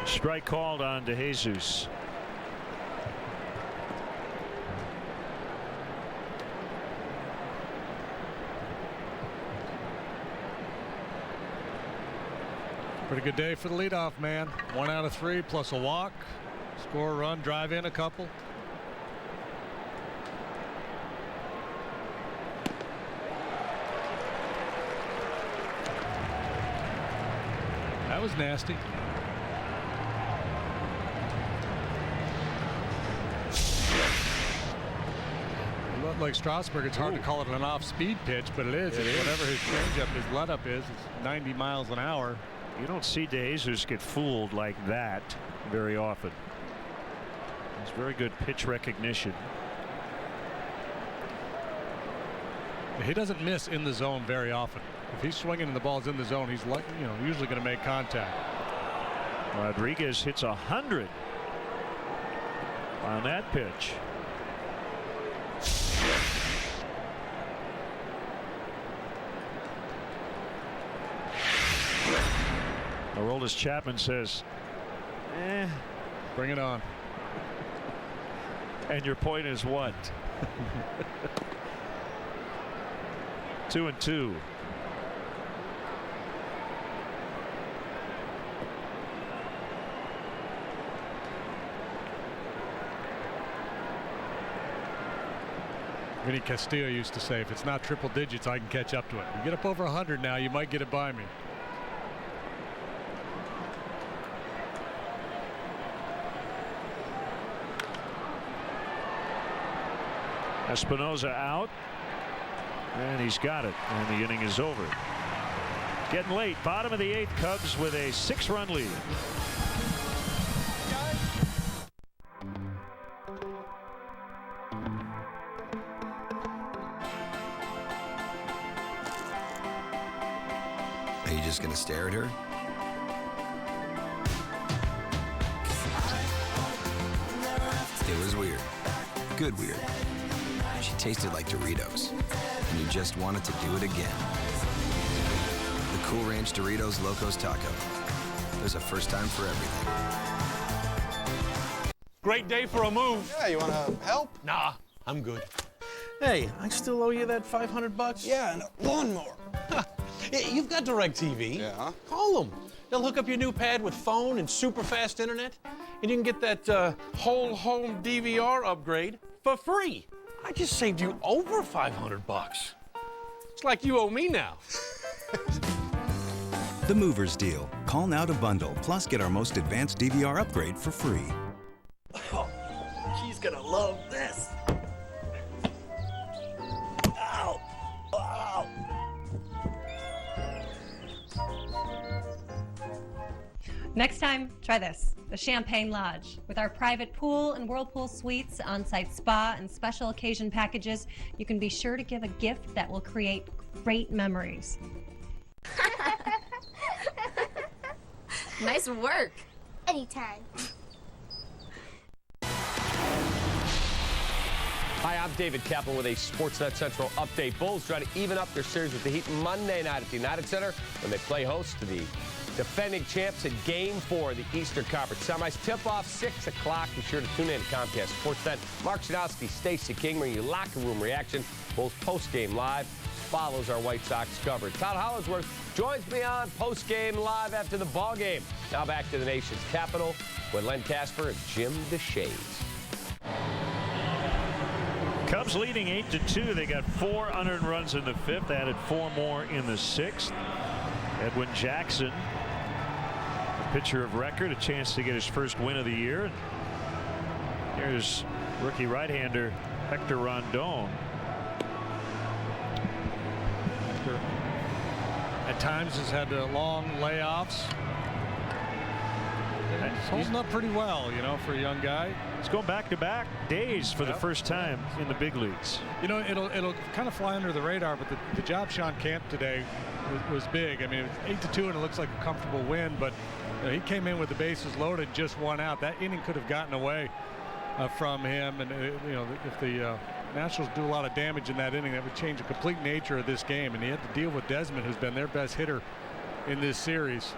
Strike called on DeJesus. Pretty good day for the leadoff man. 1 out of 3 plus a walk. Score a run, drive in a couple. That was nasty. Like Strasburg, it's hard to call it an off-speed pitch, but it is. Whatever his changeup, his let-up is, it's 90 miles an hour. You don't see DeJesus get fooled like that very often. It's very good pitch recognition. He doesn't miss in the zone very often. If he's swinging and the ball's in the zone, he's like, usually going to make contact. Rodriguez hits 100 on that pitch. Aroldis Chapman says, bring it on. And your point is what? 2-2. Vinny Castillo used to say, if it's not triple digits, I can catch up to it. You get up over 100 now, you might get it by me. Espinosa out, and he's got it, and the inning is over. Getting late, bottom of the 8th, Cubs with a 6-run lead. Are you just gonna stare at her? It was weird. Good weird. She tasted like Doritos, and you just wanted to do it again. The Cool Ranch Doritos Locos Taco. There's a first time for everything. Great day for a move. Yeah, you want to help? Nah, I'm good. Hey, I still owe you that $500. Yeah, and a lawnmower. You've got DirecTV. Yeah. Call them. They'll hook up your new pad with phone and super fast internet, and you can get that whole home DVR upgrade for free. I just saved you over $500. It's like you owe me now. The Movers Deal. Call now to bundle, plus get our most advanced DVR upgrade for free. Oh, she's gonna love this. Ow! Ow! Next time, try this, the Champagne Lodge. With our private pool and Whirlpool suites, on-site spa, and special occasion packages, you can be sure to give a gift that will create great memories. Nice work. Anytime. Hi, I'm David Kaplan with a Sportsnet Central update. Bulls try to even up their series with the Heat Monday night at the United Center when they play host to the defending champs in Game 4 of the Eastern Conference Semis. Tip-off 6 o'clock. Be sure to tune in to Comcast Sportsnet. Mark Janowski, Stacey King bringing you locker room reaction, both post-game live. Follows our White Sox coverage. Todd Hollingsworth joins me on post-game live after the ball game. Now back to the nation's capital with Len Casper and Jim DeShays. Cubs leading 8-2. They got 4 unearned runs in the 5th. Added 4 more in the 6th. Edwin Jackson, the pitcher of record, a chance to get his first win of the year. Here's rookie right-hander Hector Rondon. At times has had long layoffs. He's holding up pretty well, you know, for a young guy. He's going back-to-back days for the first time in the big leagues. You know, it'll kind of fly under the radar, but the job Sean Camp today was big. I mean, it was 8-2, and it looks like a comfortable win, but you know, he came in with the bases loaded, just one out. That inning could have gotten away from him, and you know, if the Nationals do a lot of damage in that inning, that would change the complete nature of this game, and he had to deal with Desmond, who's been their best hitter in this series.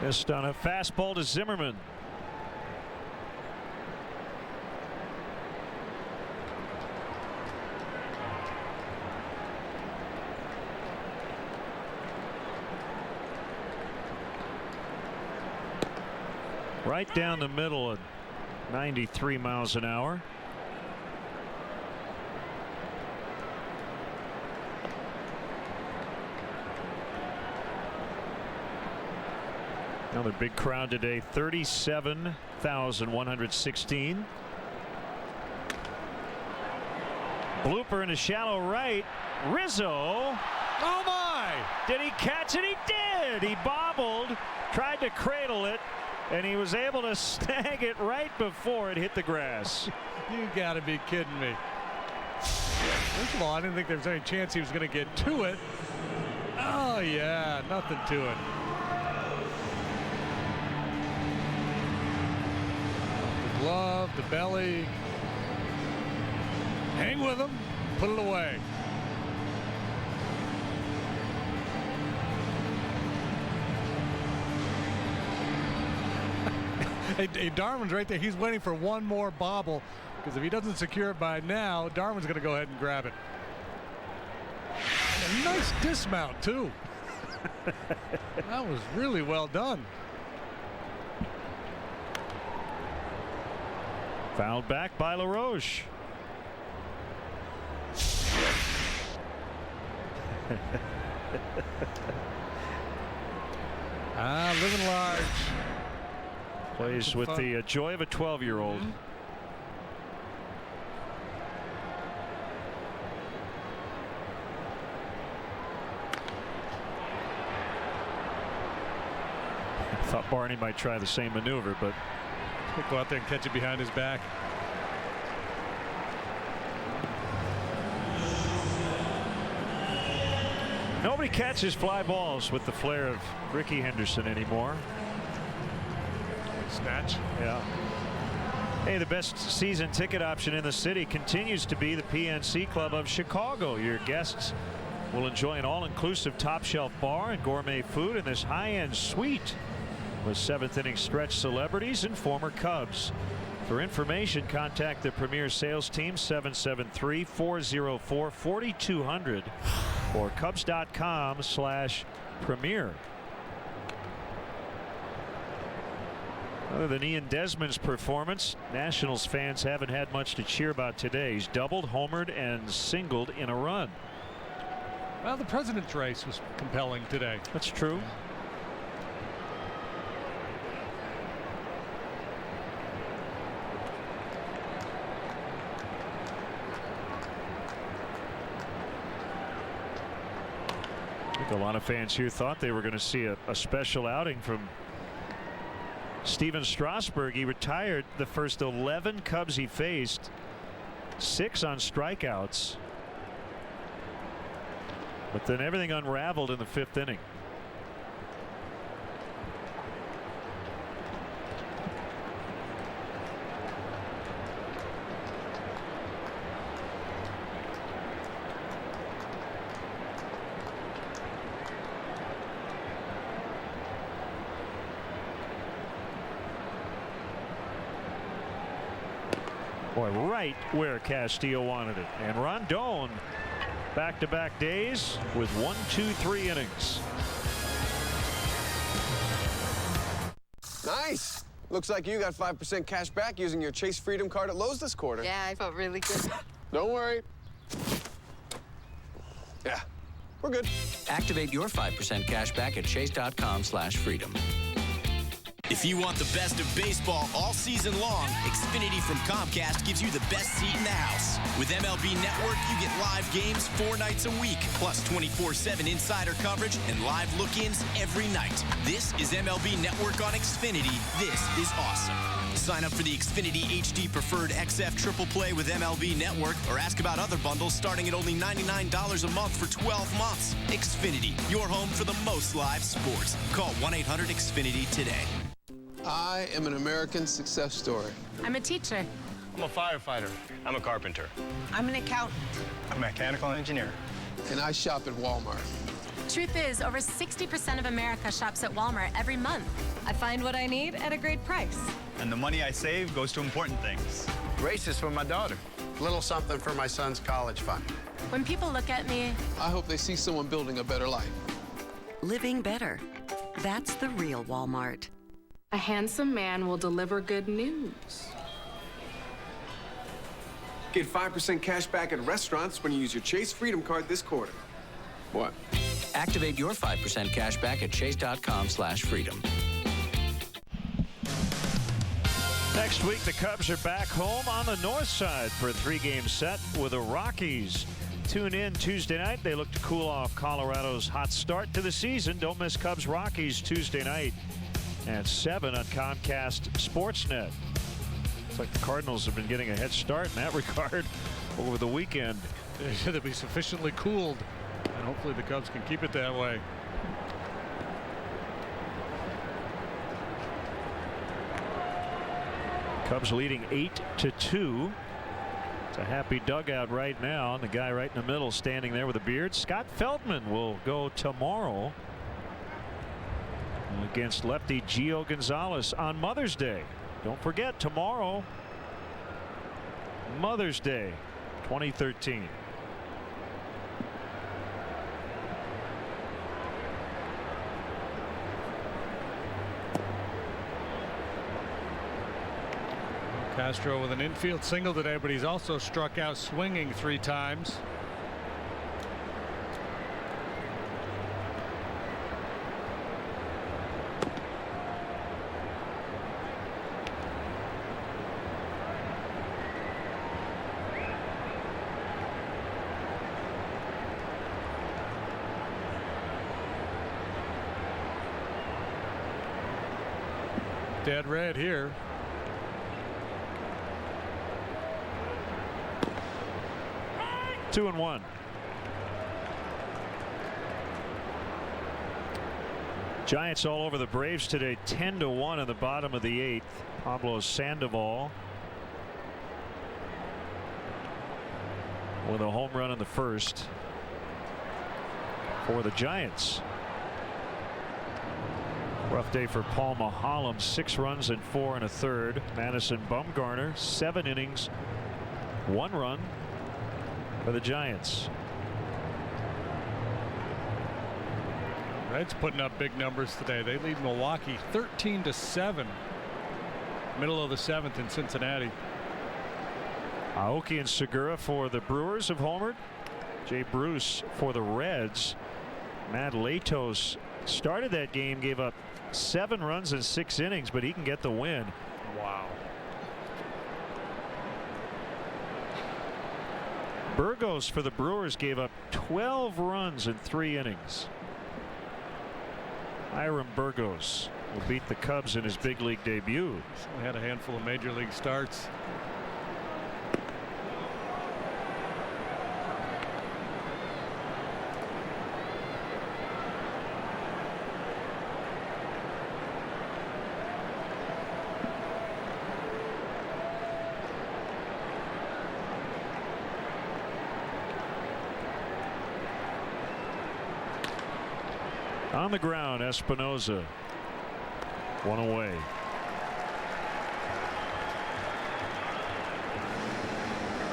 Missed on a fastball to Zimmerman. Right down the middle at 93 miles an hour. Another big crowd today, 37,116. Blooper in a shallow right. Rizzo. Oh my! Did he catch it? He did. He bobbled, tried to cradle it, and he was able to snag it right before it hit the grass. You gotta be kidding me. First of all, I didn't think there was any chance he was going to get to it. Oh yeah, nothing to it. The glove, the belly. Hang with him, put it away. Hey, Darwin's right there. He's waiting for one more bobble, because if he doesn't secure it by now, Darwin's going to go ahead and grab it. And a nice dismount, too. That was really well done. Fouled back by LaRoche. Living large. Plays with the joy of a 12-year-old. I thought Barney might try the same maneuver, but he'll go out there and catch it behind his back. Nobody catches fly balls with the flair of Ricky Henderson anymore. Snatch. Yeah. Hey, the best season ticket option in the city continues to be the PNC Club of Chicago. Your guests will enjoy an all-inclusive top-shelf bar and gourmet food in this high-end suite with 7th inning stretch celebrities and former Cubs. For information, contact the Premier Sales Team 773-404-4200 or Cubs.com/Premier. Other than Ian Desmond's performance, Nationals fans haven't had much to cheer about today. He's doubled, homered, and singled in a run. Well, the president's race was compelling today. That's true. I think a lot of fans here thought they were going to see a special outing from Steven Strasburg. He retired the first 11 Cubs he faced, 6 on strikeouts. But then everything unraveled in the 5th inning. Boy, right where Castillo wanted it. And Rondon back-to-back days with 1, 2, 3 innings. Nice. Looks like you got 5% cash back using your Chase Freedom card at Lowe's this quarter. Yeah, I felt really good. Don't worry. Yeah, we're good. Activate your 5% cash back at chase.com/freedom. If you want the best of baseball all season long, Xfinity from Comcast gives you the best seat in the house. With MLB Network, you get live games 4 nights a week, plus 24/7 insider coverage and live look-ins every night. This is MLB Network on Xfinity. This is awesome. Sign up for the Xfinity HD Preferred XF Triple Play with MLB Network or ask about other bundles starting at only $99 a month for 12 months. Xfinity, your home for the most live sports. Call 1-800-XFINITY today. I am an American success story. I'm a teacher. I'm a firefighter. I'm a carpenter. I'm an accountant. I'm a mechanical engineer. And I shop at Walmart. Truth is, over 60% of America shops at Walmart every month. I find what I need at a great price. And the money I save goes to important things. Races for my daughter. Little something for my son's college fund. When people look at me, I hope they see someone building a better life. Living better. That's the real Walmart. A handsome man will deliver good news. Get 5% cash back at restaurants when you use your Chase Freedom card this quarter. What? Activate your 5% cash back at chase.com/freedom. Next week, the Cubs are back home on the north side for a 3-game set with the Rockies. Tune in Tuesday night. They look to cool off Colorado's hot start to the season. Don't miss Cubs Rockies Tuesday night at 7 on Comcast Sportsnet. It's like the Cardinals have been getting a head start in that regard over the weekend. They'll be sufficiently cooled, and hopefully the Cubs can keep it that way. Cubs leading 8-2. It's a happy dugout right now, and the guy right in the middle standing there with a beard, Scott Feldman, will go tomorrow against lefty Gio Gonzalez on Mother's Day. Don't forget, tomorrow, Mother's Day 2013. Castro with an infield single today, but he's also struck out swinging 3 times. Dead red here. Two and 1. Giants all over the Braves today, 10-1 in the bottom of the 8th. Pablo Sandoval with a home run in the first for the Giants. Rough day for Paul Maholm, 6 runs and 4 1/3. Madison Bumgarner, 7 innings, 1 run for the Giants. Reds putting up big numbers today. They lead Milwaukee 13-7. Middle of the 7th in Cincinnati. Aoki and Segura for the Brewers have homered. Jay Bruce for the Reds. Matt Latos started that game, gave up 7 runs in 6 innings, but he can get the win. Wow. Burgos for the Brewers gave up 12 runs in 3 innings. Hiram Burgos will beat the Cubs in his big league debut. He's only had a handful of major league starts. On the ground, Espinoza. 1 away.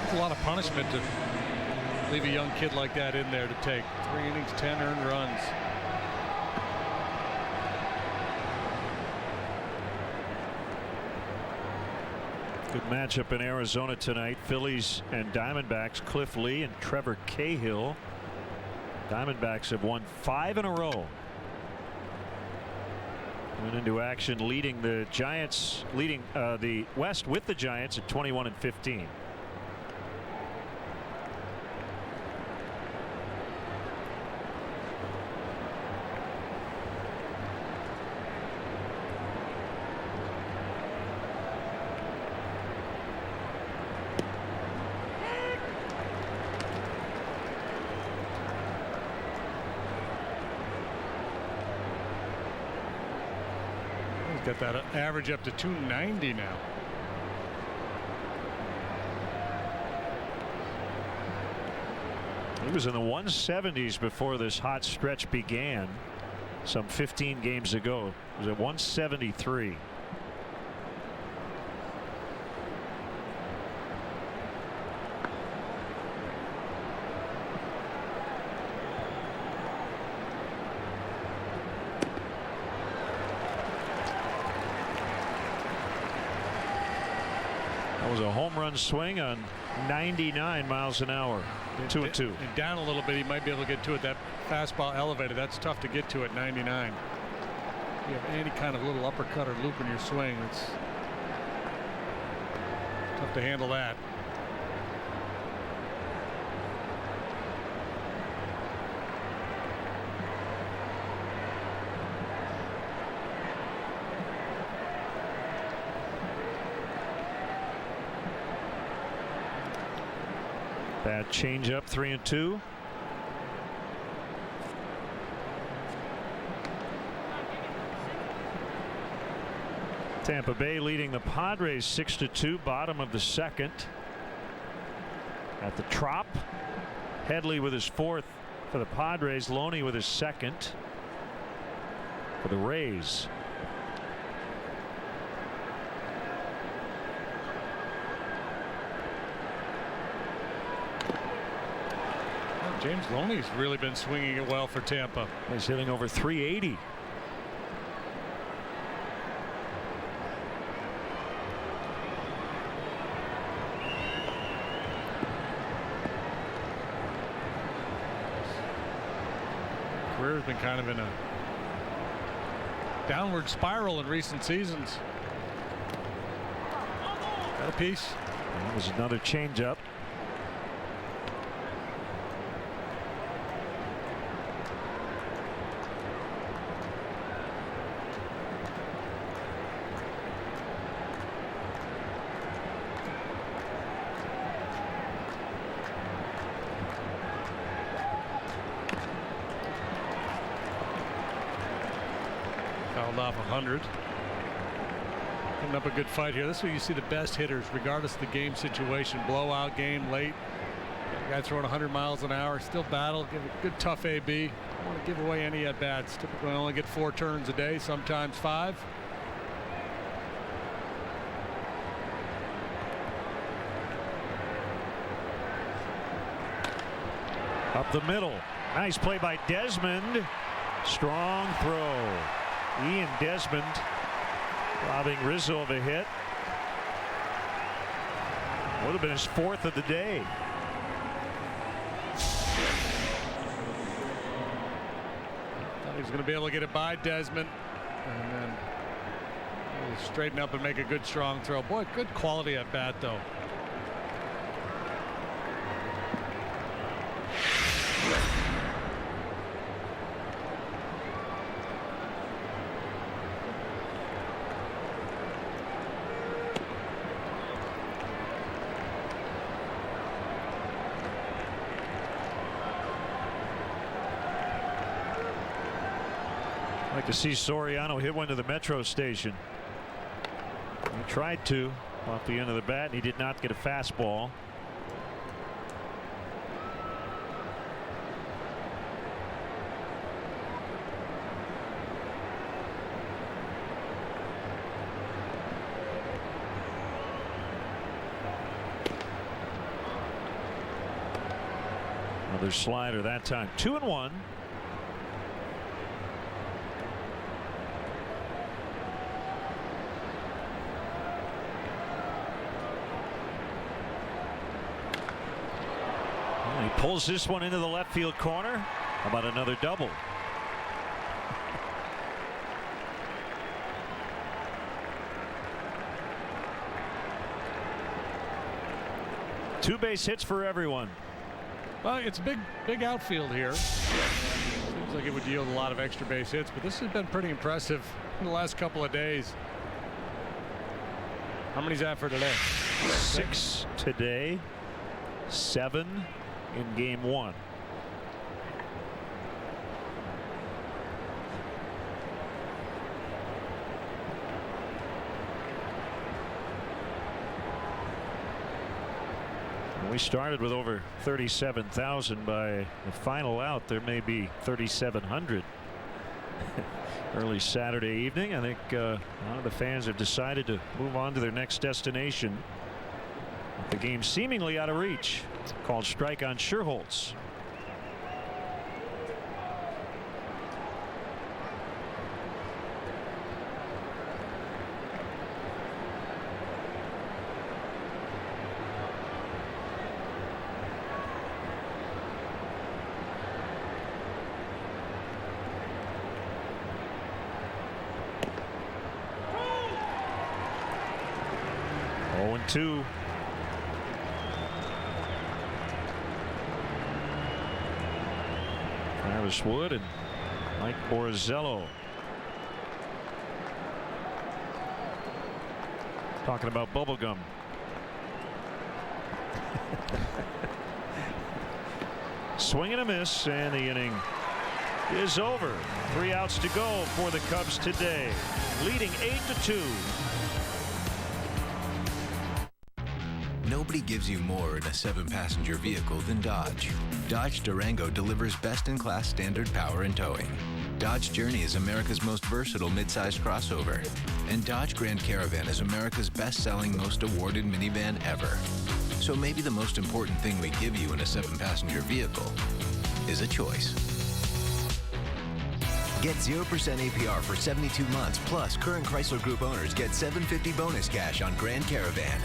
It's a lot of punishment to leave a young kid like that in there to take 3 innings, 10 earned runs. Good matchup in Arizona tonight. Phillies and Diamondbacks, Cliff Lee and Trevor Cahill. Diamondbacks have won 5 in a row. Went into action leading the Giants, leading the West with the Giants at 21-15. Got that average up to 290 now. He was in the 170s before this hot stretch began some 15 games ago. It was at 173. That was a home run swing on 99 miles an hour. 2-2. And down a little bit, he might be able to get to it. That fastball elevated, that's tough to get to at 99. If you have any kind of little uppercut or loop in your swing, it's tough to handle that. That change up 3-2. Tampa Bay leading the Padres 6-2, bottom of the second. At the Trop, Headley with his 4th for the Padres, Loney with his 2nd for the Rays. James Loney's really been swinging it well for Tampa. He's hitting over 380. Career's been kind of in a downward spiral in recent seasons. Got a piece. That was another changeup. Off 100. Putting up a good fight here. This is where you see the best hitters, regardless of the game situation. Blowout game late. Guy throwing 100 miles an hour, still battle, give a good tough AB. Don't want to give away any at bats. Typically only get 4 turns a day, sometimes 5. Up the middle. Nice play by Desmond. Strong throw. Ian Desmond robbing Rizzo of a hit. Would have been his 4th of the day. Thought he was going to be able to get it by Desmond, and then straighten up and make a good strong throw. Boy, good quality at bat though. Like to see Soriano hit one to the Metro station. He tried to off the end of the bat, and he did not get a fastball. Another slider that time. 2-1. Well, he pulls this one into the left field corner. How about another double? Two base hits for everyone. Well, it's a big outfield here. Seems like it would yield a lot of extra base hits, but this has been pretty impressive in the last couple of days. How many's that for today? 6 today, 7 in game 1. We started with over 37,000. By the final out, there may be 3,700. Early Saturday evening, I think a lot of the fans have decided to move on to their next destination. The game seemingly out of reach. Called strike on Scherholz. Two. Travis Wood and Mike Borzello talking about bubblegum. Swing and a miss, and the inning is over. 3 outs to go for the Cubs today, leading 8-2. Nobody gives you more in a 7-passenger vehicle than Dodge. Dodge Durango delivers best-in-class standard power and towing. Dodge Journey is America's most versatile midsize crossover. And Dodge Grand Caravan is America's best-selling, most awarded minivan ever. So maybe the most important thing we give you in a 7-passenger vehicle is a choice. Get 0% APR for 72 months, plus current Chrysler Group owners get $750 bonus cash on Grand Caravan.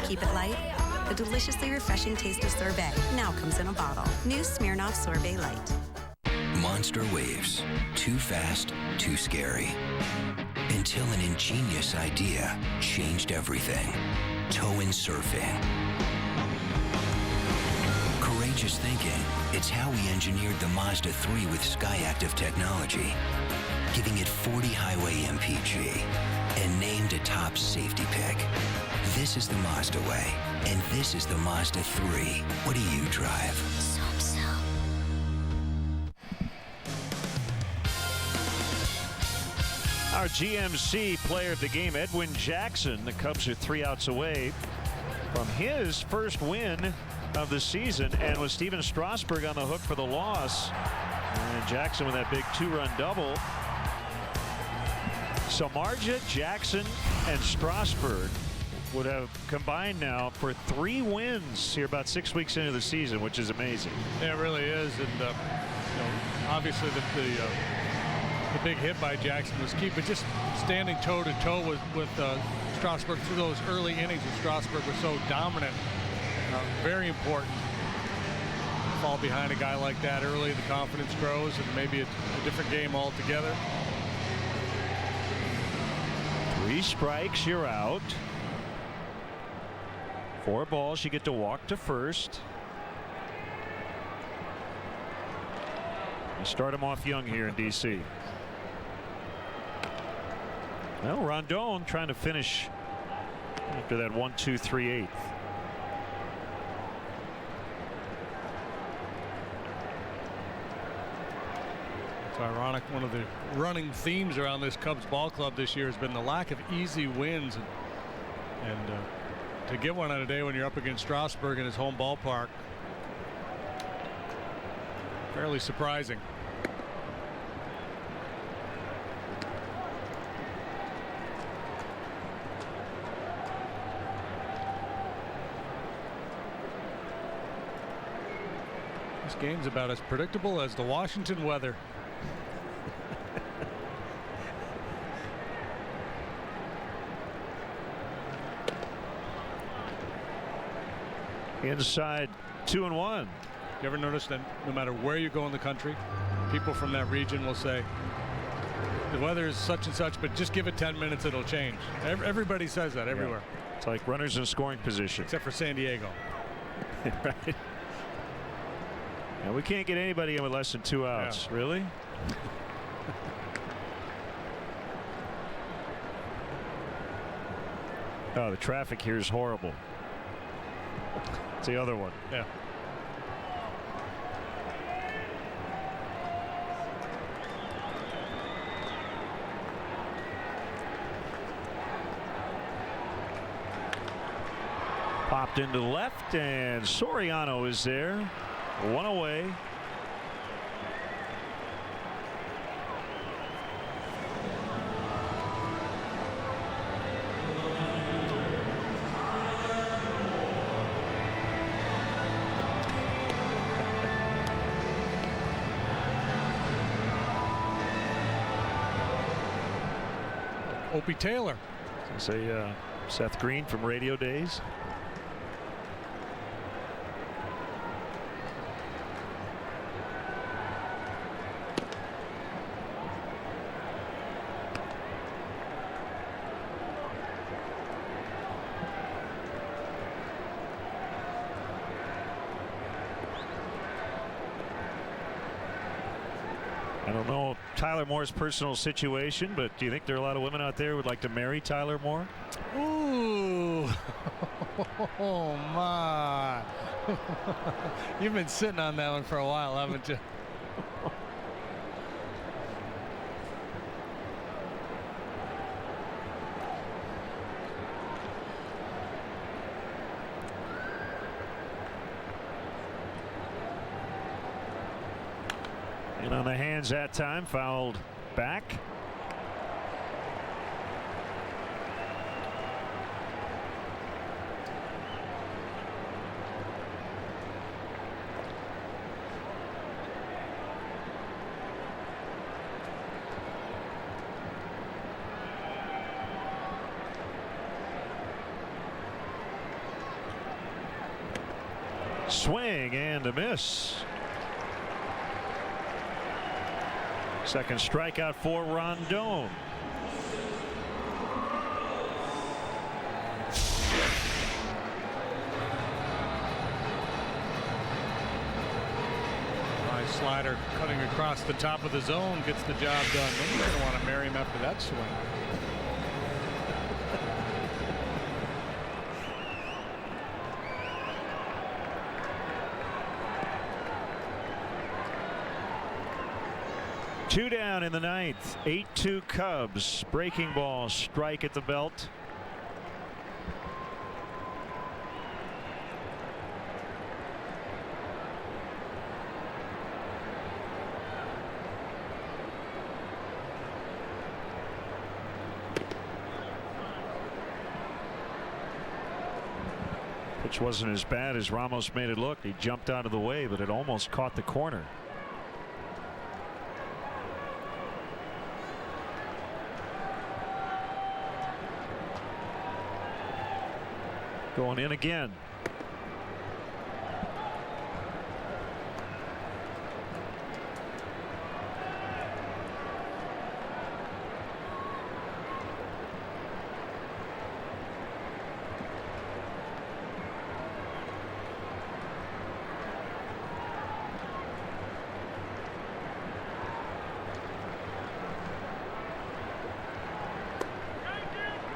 Keep it light. The deliciously refreshing taste of sorbet now comes in a bottle. New Smirnoff Sorbet Light. Monster waves. Too fast, too scary. Until an ingenious idea changed everything. Tow-in surfing. Courageous thinking. It's how we engineered the Mazda 3 with Skyactiv technology, giving it 40 highway MPG and named a top safety pick. This is the Mazda way, and this is the Mazda 3. What do you drive? Our GMC player of the game, Edwin Jackson. The Cubs are 3 outs away from his first win of the season, and with Steven Strasburg on the hook for the loss. And Jackson with that big 2-run double. So Marja, Jackson, and Strasburg would have combined now for 3 wins here about 6 weeks into the season, which is amazing. Yeah, it really is. And you know, obviously the big hit by Jackson was key, but just standing toe to toe with Strasburg through those early innings when Strasburg was so dominant, very important. Fall behind a guy like that early, the confidence grows, and maybe a different game altogether. 3 strikes, you're out. 4 balls, you get to walk to first. You start him off young here in DC. Well, Rondon trying to finish after that 1-2 3/8. ironic. One of the running themes around this Cubs ball club this year has been the lack of easy wins, and to get one on a day when you're up against Strasburg in his home ballpark, fairly surprising. This game's about as predictable as the Washington weather. Inside 2-1. You ever notice that no matter where you go in the country, people from that region will say the weather is such and such, but just give it 10 minutes, it'll change. Everybody says that everywhere. Yeah. It's like runners in scoring position. Except for San Diego. Right. And we can't get anybody in with less than 2 outs. Yeah. Really? Oh, the traffic here is horrible. It's the other one. Yeah. Popped into the left, and Soriano is there. One away. Opie Taylor. Say Seth Green from Radio Days. I don't know Tyler Moore's personal situation, but do you think there are a lot of women out there who would like to marry Tyler Moore? Ooh. Oh, my. You've been sitting on that one for a while, haven't you? And on the hands that time, fouled back. Swing and a miss. Second strikeout for Rondon. Nice slider cutting across the top of the zone gets the job done. Nobody's going to want to marry him after that swing. Two down in the ninth. 8-2 Cubs. Breaking ball, strike at the belt. Pitch wasn't as bad as Ramos made it look. He jumped out of the way, but it almost caught the corner. Going in again.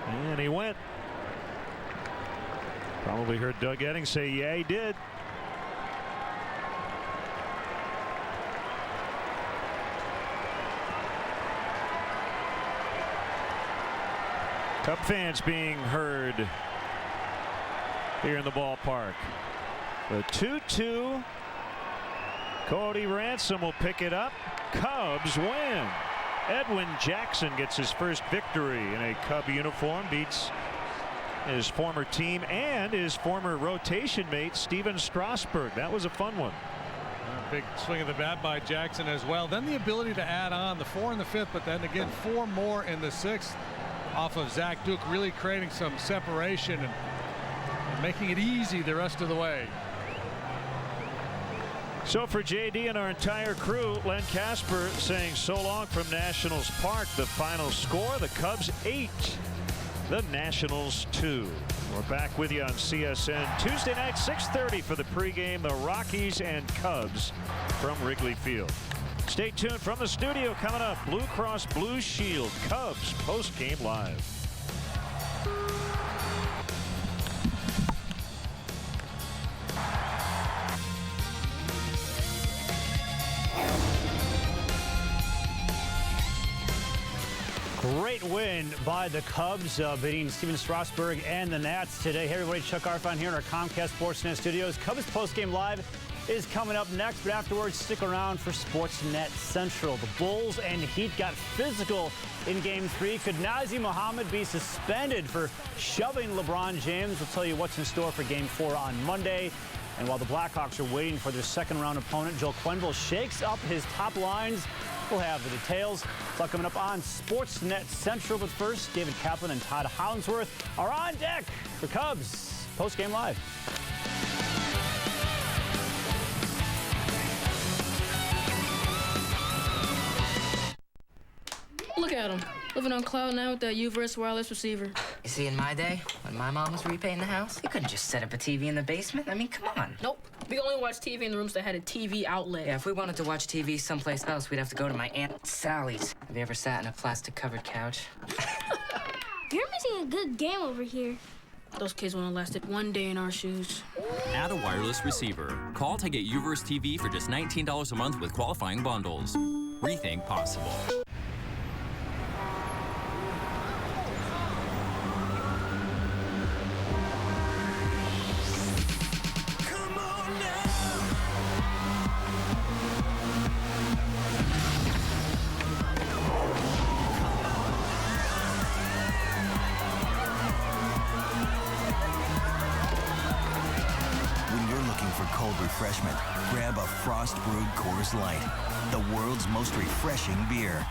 And he went. Probably heard Doug Eddings say, yeah, he did. Cub fans being heard here in the ballpark. The 2-2. Cody Ransom will pick it up. Cubs win. Edwin Jackson gets his first victory in a Cub uniform. Beats his former team and his former rotation mate Steven Strasburg. That was a fun one. Big swing of the bat by Jackson as well. Then the ability to add on the 4 in the 5th, but then again 4 more in the 6th off of Zach Duke, really creating some separation and making it easy the rest of the way. So for JD and our entire crew, Len Casper saying so long from Nationals Park. The final score, the Cubs 8, the Nationals 2. We're back with you on CSN Tuesday night, 6:30 for the pregame, the Rockies and Cubs from Wrigley Field. Stay tuned from the studio. Coming up, Blue Cross Blue Shield Cubs post-game live. Great win by the Cubs, beating Steven Strasburg and the Nats today. Hey everybody, Chuck Arfon here in our Comcast Sportsnet studios. Cubs postgame live is coming up next, but afterwards stick around for Sportsnet Central. The Bulls and Heat got physical in Game 3. Could Nazr Mohammed be suspended for shoving LeBron James? We'll tell you what's in store for Game 4 on Monday. And while the Blackhawks are waiting for their second-round opponent, Joel Quenneville shakes up his top lines. We'll have the details. It's all coming up on Sportsnet Central. But first, David Kaplan and Todd Hounsworth are on deck for Cubs Postgame Live. Look at him, living on cloud nine with that U-verse wireless receiver. You see, in my day, when my mom was repainting the house, you couldn't just set up a TV in the basement. I mean, come on. Nope. We only watched TV in the rooms that had a TV outlet. Yeah, if we wanted to watch TV someplace else, we'd have to go to my Aunt Sally's. Have you ever sat in a plastic-covered couch? You're missing a good game over here. Those kids wouldn't have lasted one day in our shoes. Add a wireless receiver. Call to get U-verse TV for just $19 a month with qualifying bundles. Rethink possible. Refreshment. Grab a frost brewed Coors Light, the world's most refreshing beer.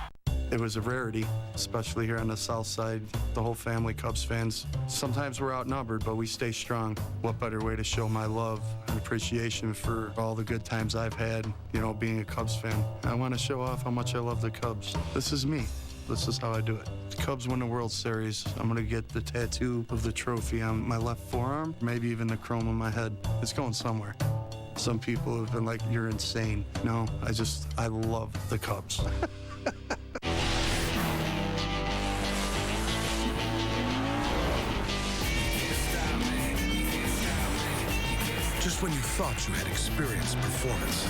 It was a rarity, especially here on the south side. The whole family, Cubs fans. Sometimes we're outnumbered, but we stay strong. What better way to show my love and appreciation for all the good times I've had, you know, being a Cubs fan. I want to show off how much I love the Cubs. This is me. This is how I do it. The Cubs win the World Series. I'm going to get the tattoo of the trophy on my left forearm, maybe even the chrome on my head. It's going somewhere. Some people have been like, you're insane. No, I love the Cubs. Just when you thought you had experienced performance,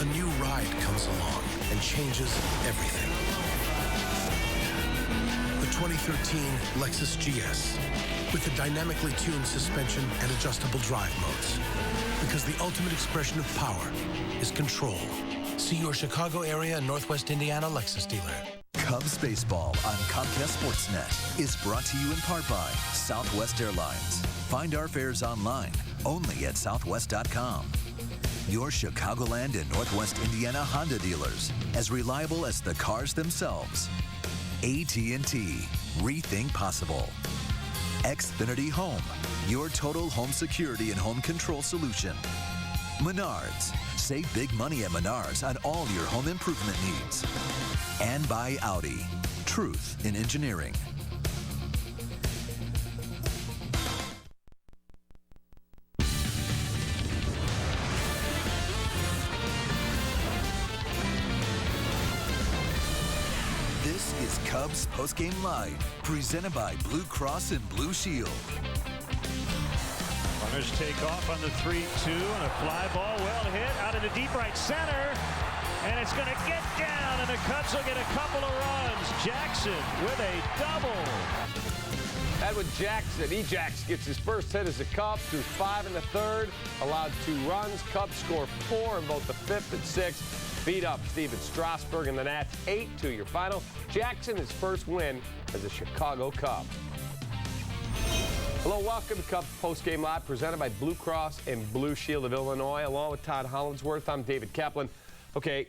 a new ride comes along and changes everything. The 2013 Lexus GS with the dynamically tuned suspension and adjustable drive modes. Because the ultimate expression of power is control. See your Chicago area and Northwest Indiana Lexus dealer. Cubs baseball on Comcast Sportsnet is brought to you in part by Southwest Airlines. Find our fares online only at southwest.com. Your Chicagoland and Northwest Indiana Honda dealers, as reliable as the cars themselves. AT&T, rethink possible. Xfinity Home, your total home security and home control solution. Menards, save big money at Menards on all your home improvement needs. And by Audi, truth in engineering. This is Cubs Postgame Live, presented by Blue Cross and Blue Shield. Runners take off on the 3-2 and a fly ball well hit out into deep right center. And it's going to get down, and the Cubs will get a couple of runs. Jackson with a double. Edwin Jackson, Ejax, gets his first hit as a Cub through 5 in the third. Allowed 2 runs. Cubs score 4 in both the 5th and 6th. Beat up Steven Strasburg and the Nats 8-2 your final. Jackson his first win as a Chicago Cub. Hello, welcome to Cubs Postgame Live, presented by Blue Cross and Blue Shield of Illinois. Along with Todd Hollandsworth, I'm David Kaplan. Okay,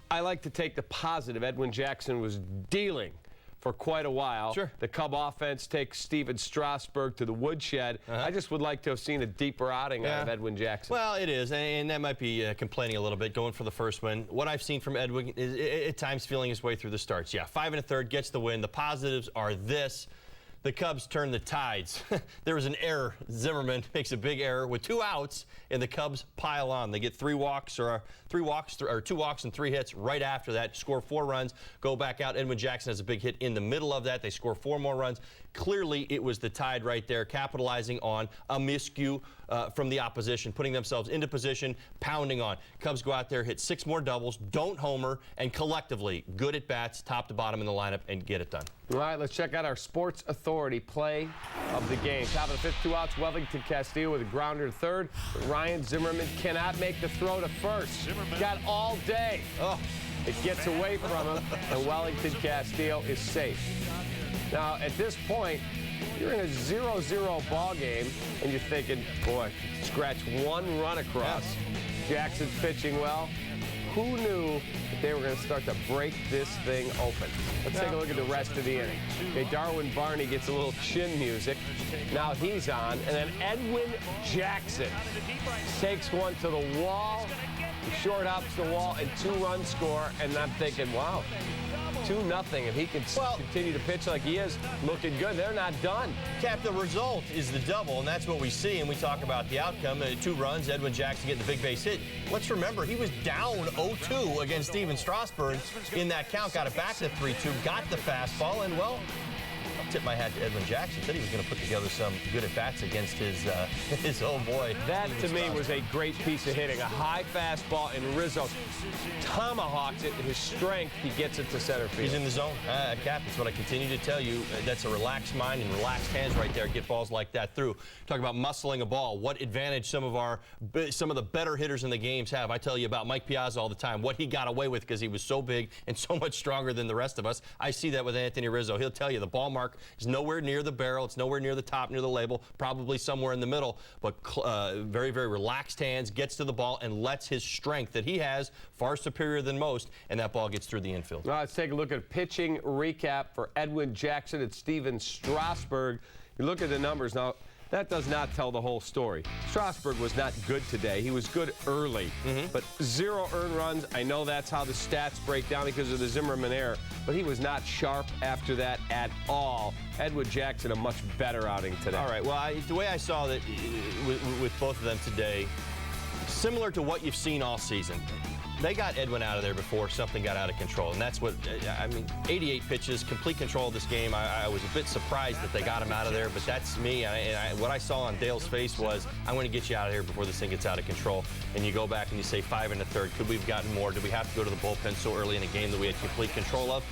I like to take the positive. Edwin Jackson was dealing for quite a while. Sure. The Cub offense takes Steven Strasburg to the woodshed. I just would like to have seen a deeper outing out of Edwin Jackson. Well, it is, and that might be complaining a little bit, going for the first win. What I've seen from Edwin is at times feeling his way through the starts. Yeah, 5 1/3 gets the win. The positives are this. The Cubs turn the tides. There was an error. Zimmerman makes a big error with 2 outs, and the Cubs pile on. They get 2 walks and 3 hits right after that. Score 4 runs, go back out. Edwin Jackson has a big hit in the middle of that. They score 4 more runs. Clearly, it was the tide right there, capitalizing on a miscue from the opposition, putting themselves into position, pounding on. Cubs go out there, hit 6 more doubles, don't homer, and collectively good at bats, top to bottom in the lineup, and get it done. All right, let's check out our Sports Authority play of the game. Top of the 5th, 2 outs. Wellington Castillo with a grounder to third. Ryan Zimmerman cannot make the throw to first. Got all day. Oh, it gets away from him, and Wellington Castillo is safe. Now, at this point, you're in a 0-0 ball game, and you're thinking, boy, scratch 1 run across. Jackson's pitching well. Who knew that they were going to start to break this thing open? Let's take a look at the rest of the inning. Okay, Darwin Barney gets a little chin music. Now he's on, and then Edwin Jackson takes one to the wall. He short ups the wall, and 2-run score, and I'm thinking, wow. 2-0. If he can continue to pitch like he is, looking good, they're not done. Cap, the result is the double, and that's what we see, and we talk about the outcome. 2 runs, Edwin Jackson getting the big base hit. Let's remember, he was down 0-2 against Steven Strasburg in that count, got it back to 3-2, got the fastball, and, well, I'll tip my hat to Edwin Jackson. Said he was going to put together some good at-bats against his old boy. That, to me, was a great piece of hitting. A high fastball, and Rizzo tomahawks it. His strength, he gets it to center field. He's in the zone. Cap, that's what I continue to tell you. That's a relaxed mind and relaxed hands right there. Get balls like that through. Talk about muscling a ball. What advantage some of the better hitters in the games have. I tell you about Mike Piazza all the time. What he got away with because he was so big and so much stronger than the rest of us. I see that with Anthony Rizzo. He'll tell you the ball mark is nowhere near the barrel. It's nowhere near the top, near the label, probably somewhere in the middle. But very, very relaxed hands, gets to the ball, and lets his strength that he has, far superior than most, and that ball gets through the infield. Well, let's take a look at a pitching recap for Edwin Jackson and Steven Strasburg. You look at the numbers now. That does not tell the whole story. Strasburg was not good today. He was good early, but 0 earned runs. I know that's how the stats break down because of the Zimmerman error, but he was not sharp after that at all. Edwin Jackson, a much better outing today. All right, well, the way I saw that with both of them today, similar to what you've seen all season. They got Edwin out of there before something got out of control, and that's what, 88 pitches, complete control of this game. I was a bit surprised that they got him out of there, but that's me. What I saw on Dale's face was, I want to get you out of here before this thing gets out of control. And you go back and you say 5 1/3. Could we have gotten more? Did we have to go to the bullpen so early in a game that we had complete control of?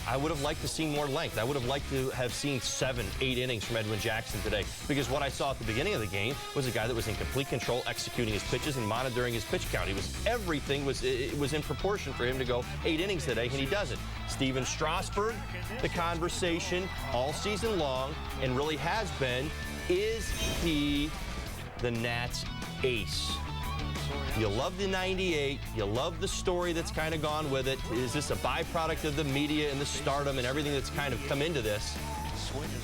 I would have liked to see more length. I would have liked to have seen 7, 8 innings from Edwin Jackson today, because what I saw at the beginning of the game was a guy that was in complete control, executing his pitches and monitoring his pitch count. Everything was in proportion for him to go 8 innings today, and he doesn't. Steven Strasburg, the conversation all season long, and really has been, is he the Nats' ace? You love the 98. You love the story that's kind of gone with it. Is this a byproduct of the media and the stardom and everything that's kind of come into this?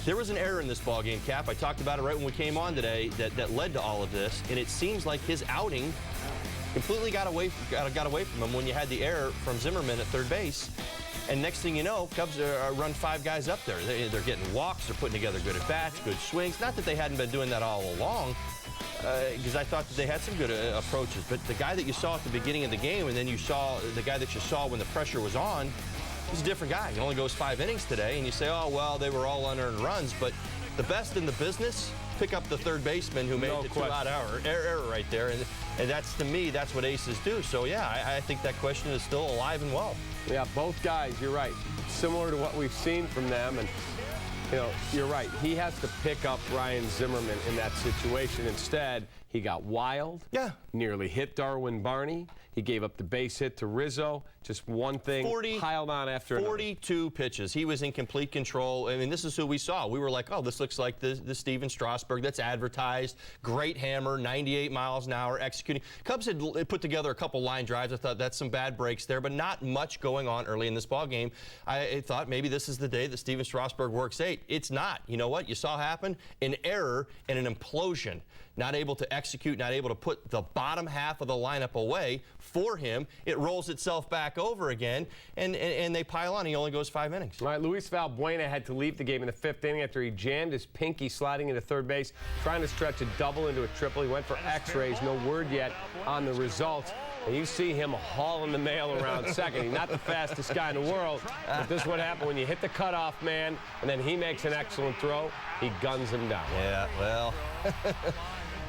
There was an error in this ballgame, Cap. I talked about it right when we came on today that led to all of this, and it seems like his outing completely got away from him when you had the error from Zimmerman at third base. And next thing you know, Cubs run 5 guys up there. They're getting walks. They're putting together good at-bats, good swings. Not that they hadn't been doing that all along, because I thought that they had some good approaches. But the guy that you saw at the beginning of the game, and then you saw the guy that you saw when the pressure was on, he's a different guy. He only goes 5 innings today, and you say, oh, well, they were all unearned runs. But the best in the business, pick up the third baseman who made the 2-out error right there. And that's, to me, that's what aces do. So, yeah, I think that question is still alive and well. Yeah, both guys, you're right. Similar to what we've seen from them. And You know, you're right. He has to pick up Ryan Zimmerman in that situation. Instead, he got wild. Yeah. Nearly hit Darwin Barney. He gave up the base hit to Rizzo. Just one thing piled on after another. 42 pitches. He was in complete control. I mean, this is who we saw. We were like, oh, this looks like the Steven Strasburg that's advertised. Great hammer, 98 miles an hour, executing. Cubs had put together a couple line drives. I thought that's some bad breaks there, but not much going on early in this ball game. I thought maybe this is the day that Steven Strasburg works 8. It's not. You know what you saw happen? An error and an implosion. Not able to execute, not able to put the bottom half of the lineup away for him. It rolls itself back over again, and they pile on. He only goes 5 innings. All right, Luis Valbuena had to leave the game in the 5th inning after he jammed his pinky sliding into third base, trying to stretch a double into a triple. He went for x-rays. No word yet on the results. And you see him hauling the mail around second. He's not the fastest guy in the world, but this is what happened when you hit the cutoff man, and then he makes an excellent throw. He guns him down. Yeah, well...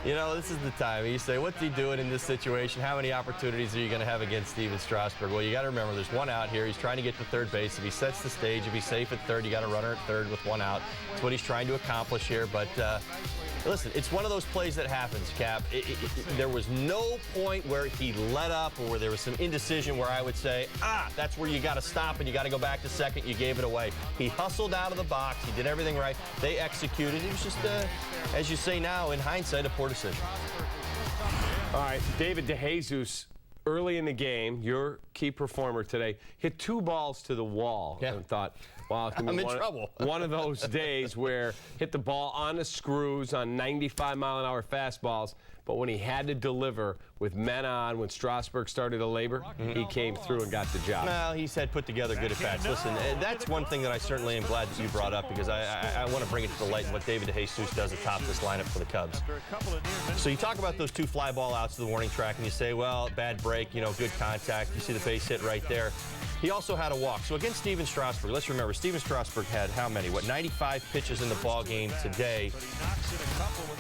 You know, this is the time. You say, what's he doing in this situation? How many opportunities are you going to have against Steven Strasburg? Well, you got to remember, there's one out here. He's trying to get to third base. If he sets the stage, if he's safe at third, you got a runner at third with one out. That's what he's trying to accomplish here. But listen, it's one of those plays that happens, Cap. There was no point where he let up or where there was some indecision where I would say, that's where you got to stop and you got to go back to second. You gave it away. He hustled out of the box. He did everything right. They executed. It was just, as you say now, in hindsight, a poor decision. All right, David DeJesus, early in the game, your key performer today, hit 2 balls to the wall and thought, wow, it's going to be trouble. One of those days where hit the ball on the screws on 95-mile-an-hour fastballs, but when he had to deliver with men on, when Strasburg started to labor, he came through and got the job. Well, he said put together good at-bats. Listen, that's one thing that I certainly am glad that you brought up because I want to bring it to the light what David DeJesus does atop this lineup for the Cubs. So you talk about those 2 fly ball outs to the warning track, and you say, well, bad break, you know, good contact. You see the base hit right there. He also had a walk. So against Steven Strasburg, let's remember, Steven Strasburg had how many? 95 pitches in the ball game today.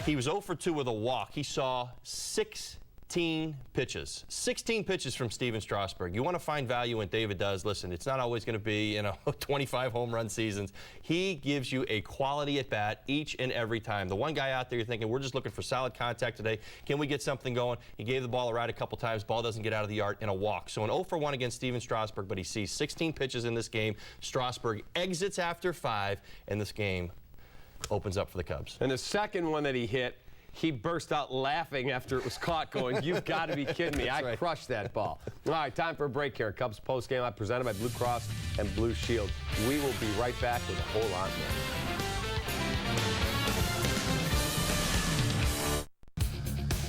He was 0 for 2 with a walk. He saw 16 pitches. 16 pitches from Steven Strasburg. You want to find value when David does. Listen, it's not always going to be, 25 home run seasons. He gives you a quality at bat each and every time. The one guy out there you're thinking, we're just looking for solid contact today. Can we get something going? He gave the ball a ride a couple times. Ball doesn't get out of the yard in a walk. So an 0 for 1 against Steven Strasburg, but he sees 16 pitches in this game. Strasburg exits after 5, and this game opens up for the Cubs. And the second one that he hit, he burst out laughing after it was caught going, you've got to be kidding me. I crushed that ball. All right, time for a break here. Cubs postgame live presented by Blue Cross and Blue Shield. We will be right back with a whole lot more.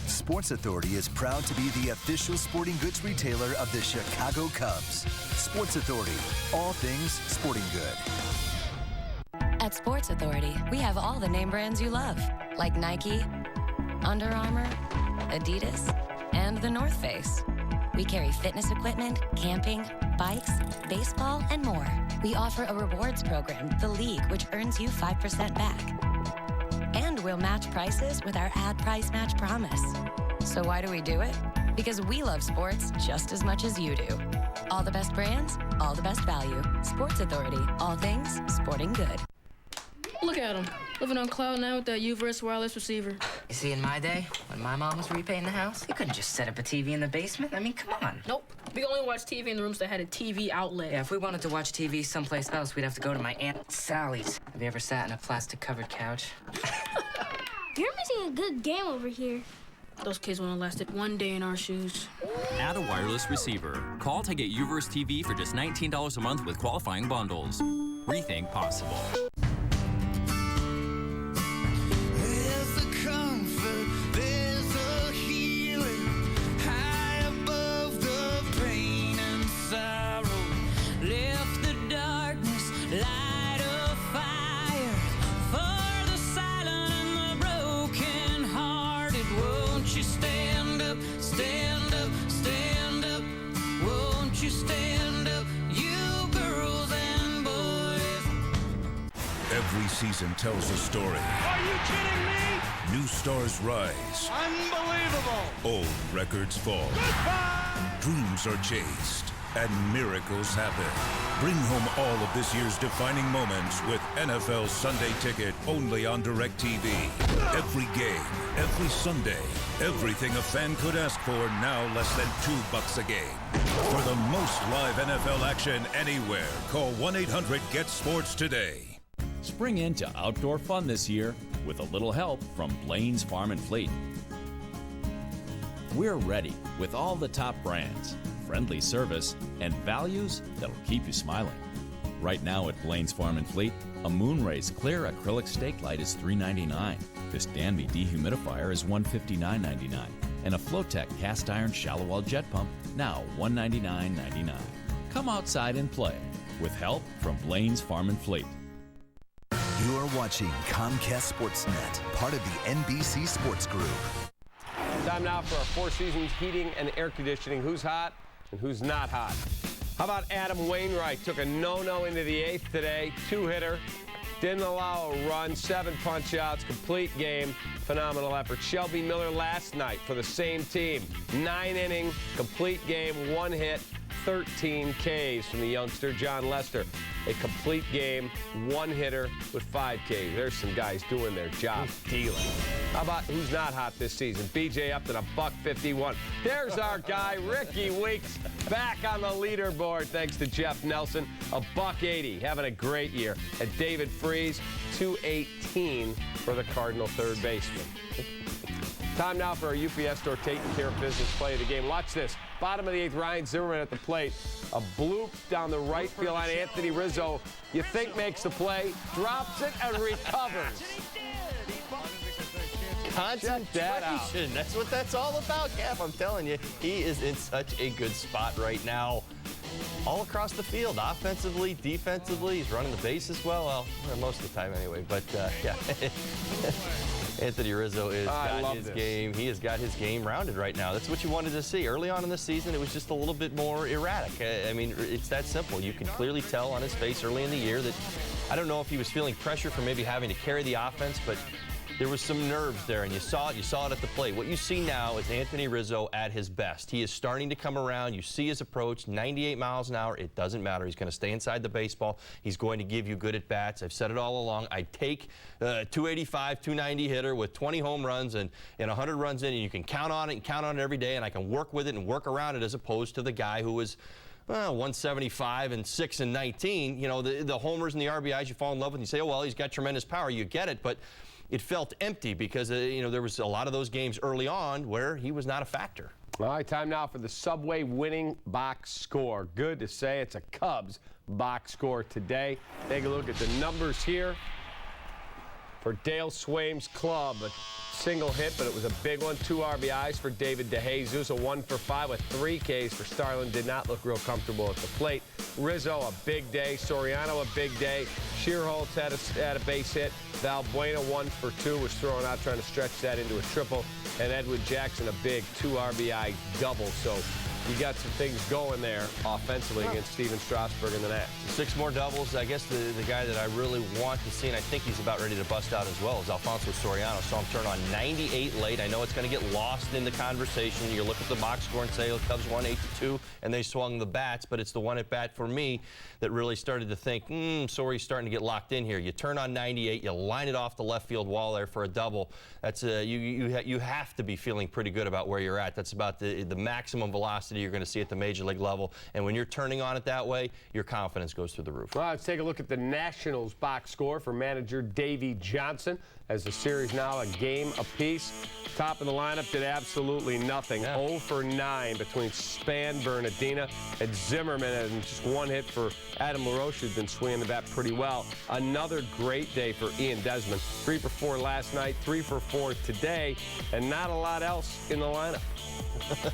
Sports Authority is proud to be the official sporting goods retailer of the Chicago Cubs. Sports Authority, all things sporting good. At Sports Authority, we have all the name brands you love, like Nike, Under Armour, Adidas, and The North Face. We carry fitness equipment, camping, bikes, baseball, and more. We offer a rewards program, The League, which earns you 5% back. And we'll match prices with our ad price match promise. So why do we do it? Because we love sports just as much as you do. All the best brands, all the best value. Sports Authority, all things sporting good. Look at him, living on cloud nine with that U-verse wireless receiver. You see, in my day, when my mom was repainting the house, you couldn't just set up a TV in the basement. I mean, come on. Nope. We only watch TV in the rooms that had a TV outlet. Yeah, if we wanted to watch TV someplace else, we'd have to go to my Aunt Sally's. Have you ever sat in a plastic-covered couch? You're missing a good game over here. Those kids wouldn't have lasted 1 day in our shoes. Add a wireless receiver. Call to get U-verse TV for just $19 a month with qualifying bundles. Rethink possible. Every season tells a story. Are you kidding me? New stars rise. Unbelievable. Old records fall. Goodbye. Dreams are chased. And miracles happen. Bring home all of this year's defining moments with NFL Sunday Ticket only on DirecTV. Every game, every Sunday, everything a fan could ask for, now less than $2 a game. For the most live NFL action anywhere, call 1-800-GET-SPORTS today. Spring into outdoor fun this year with a little help from Blaine's Farm and Fleet. We're ready with all the top brands, friendly service, and values that'll keep you smiling. Right now at Blaine's Farm and Fleet, a Moonrays clear acrylic stake light is $3.99. This Danby dehumidifier is $159.99. And a Flowtech cast iron shallow wall jet pump, now $199.99. Come outside and play with help from Blaine's Farm and Fleet. You're watching Comcast Sportsnet, part of the NBC Sports Group. Time now for our Four Seasons heating and air conditioning. Who's hot and who's not hot? How about Adam Wainwright? Took a no-no into the 8th today. 2-hitter. Didn't allow a run. 7 punch-outs. Complete game. Phenomenal effort. Shelby Miller last night for the same team. 9-inning, complete game, 1 hit, 13 Ks from the youngster. John Lester, a complete game, 1-hitter with 5 Ks. There's some guys doing their job, dealing. How about who's not hot this season? B.J. Upton, $151. There's our guy, Ricky Weeks, back on the leaderboard thanks to Jeff Nelson, $180, having a great year. And David Freese, $218 for the Cardinal third baseman. Time now for our UPS store taking care of business play of the game. Watch this. Bottom of the 8th, Ryan Zimmerman at the plate. A bloop down the right field line. Anthony Rizzo, you think makes the play, drops it and recovers. Concentration. That's what that's all about, Cap. I'm telling you, he is in such a good spot right now. All across the field, offensively, defensively. He's running the bases well most of the time anyway. But, yeah. Anthony Rizzo has got his game. He has got his game rounded right now. That's what you wanted to see. Early on in the season, it was just a little bit more erratic. I mean, it's that simple. You can clearly tell on his face early in the year that I don't know if he was feeling pressure from maybe having to carry the offense, but there was some nerves there, and you saw it at the plate. What you see now is Anthony Rizzo at his best. He is starting to come around. You see his approach, 98 miles an hour. It doesn't matter. He's going to stay inside the baseball. He's going to give you good at-bats. I've said it all along. I take a 285, 290 hitter with 20 home runs and 100 runs in, and you can count on it and count on it every day, and I can work with it and work around it as opposed to the guy who was 175 and 6 and 19. You know, the homers and the RBIs you fall in love with, and you say, oh, well, he's got tremendous power. You get it, but it felt empty because, there was a lot of those games early on where he was not a factor. All right, time now for the Subway winning box score. Good to say it's a Cubs box score today. Take a look at the numbers here. For Dale Swaim's club, a single hit, but it was a big one. 2 RBIs for David DeJesus, a 1 for 5 with 3 Ks for Starlin. Did not look real comfortable at the plate. Rizzo, a big day. Soriano, a big day. Shearholtz had a base hit. Valbuena, 1 for 2, was thrown out trying to stretch that into a triple. And Edwin Jackson, a big 2 RBI double. So you got some things going there offensively against Steven Strasburg and the Nats. 6 more doubles. I guess the guy that I really want to see, and I think he's about ready to bust out as well, is Alfonso Soriano. Saw him turn on 98 late. I know it's going to get lost in the conversation. You look at the box score and say, oh, Cubs won 8-2, and they swung the bats, but it's the one at bat for me that really started to think, Sori's starting to get locked in here. You turn on 98, you line it off the left field wall there for a double. That's you have to be feeling pretty good about where you're at. That's about the maximum velocity you're going to see at the major league level. And when you're turning on it that way, your confidence goes through the roof. Well, let's take a look at the Nationals box score for manager Davey Johnson. As the series now a game apiece. Top of the lineup did absolutely nothing. 0 for 9 between Span, Bernardina, and Zimmerman, and just 1 hit for Adam LaRoche, who's been swinging the bat pretty well. Another great day for Ian Desmond. 3 for 4 last night, 3 for 4 today, and not a lot else in the lineup.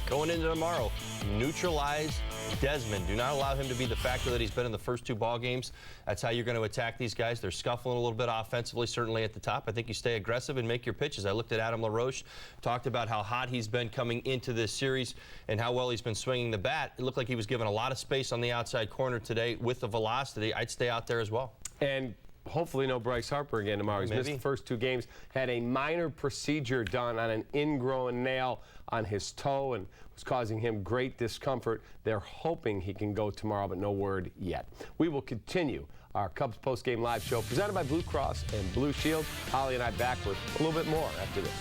Going into tomorrow, neutralize Desmond. Do not allow him to be the factor that he's been in the first 2 ball games. That's how you're going to attack these guys. They're scuffling a little bit offensively, certainly at the top. I think you stay aggressive and make your pitches. I looked at Adam LaRoche, talked about how hot he's been coming into this series and how well he's been swinging the bat. It looked like he was given a lot of space on the outside corner today with the velocity. I'd stay out there as well. And hopefully no Bryce Harper again tomorrow. He's missed the first 2 games, had a minor procedure done on an ingrown nail on his toe and was causing him great discomfort. They're hoping he can go tomorrow, but no word yet. We will continue our Cubs postgame live show presented by Blue Cross and Blue Shield. Holly and I back with a little bit more after this.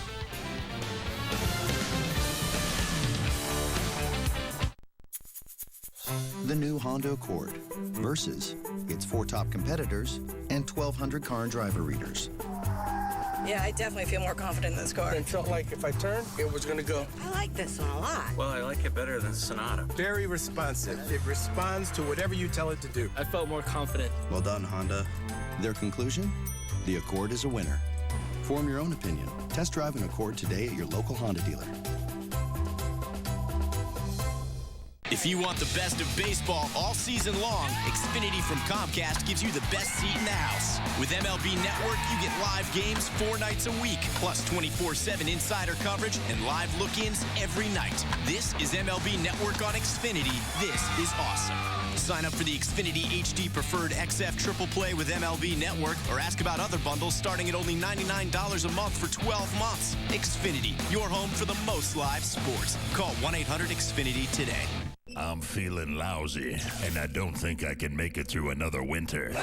The new Honda Accord versus its 4 top competitors and 1,200 car and driver readers. Yeah, I definitely feel more confident in this car. It felt like if I turned, it was going to go. I like this one a lot. Well, I like it better than Sonata. Very responsive. It responds to whatever you tell it to do. I felt more confident. Well done, Honda. Their conclusion? The Accord is a winner. Form your own opinion. Test drive an Accord today at your local Honda dealer. If you want the best of baseball all season long, Xfinity from Comcast gives you the best seat in the house. With MLB Network, you get live games 4 nights a week, plus 24/7 insider coverage and live look-ins every night. This is MLB Network on Xfinity. This is awesome. Sign up for the Xfinity HD Preferred XF Triple Play with MLB Network or ask about other bundles starting at only $99 a month for 12 months. Xfinity, your home for the most live sports. Call 1-800-XFINITY today. I'm feeling lousy, and I don't think I can make it through another winter.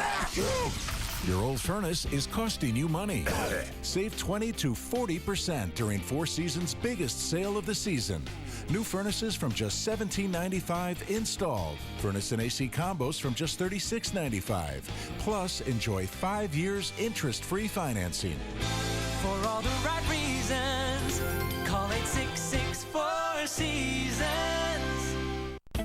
Your old furnace is costing you money. Save 20 to 40% during Four Seasons' biggest sale of the season. New furnaces from just $17.95 installed. Furnace and AC combos from just $36.95. Plus, enjoy 5 years interest-free financing. For all the right reasons, call 866-4 Seasons.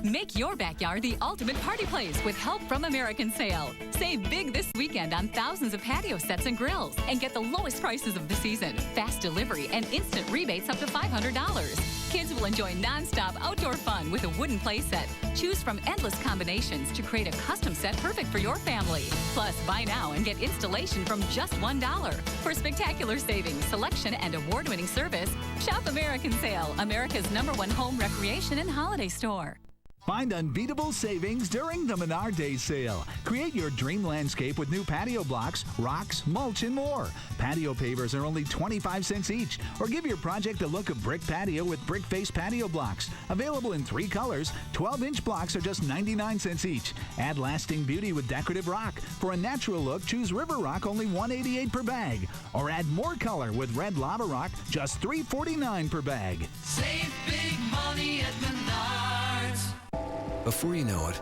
Make your backyard the ultimate party place with help from American Sale. Save big this weekend on thousands of patio sets and grills and get the lowest prices of the season. Fast delivery and instant rebates up to $500. Kids will enjoy non-stop outdoor fun with a wooden play set. Choose from endless combinations to create a custom set perfect for your family. Plus, buy now and get installation from just $1. For spectacular savings, selection, and award-winning service, shop American Sale, America's #1 home recreation and holiday store. Find unbeatable savings during the Menard Day sale. Create your dream landscape with new patio blocks, rocks, mulch, and more. Patio pavers are only 25 cents each. Or give your project a look of brick patio with brick face patio blocks. Available in 3 colors, 12-inch blocks are just 99 cents each. Add lasting beauty with decorative rock. For a natural look, choose River Rock, only $1.88 per bag. Or add more color with red lava rock, just $3.49 per bag. Save big money at Menards. Before you know it,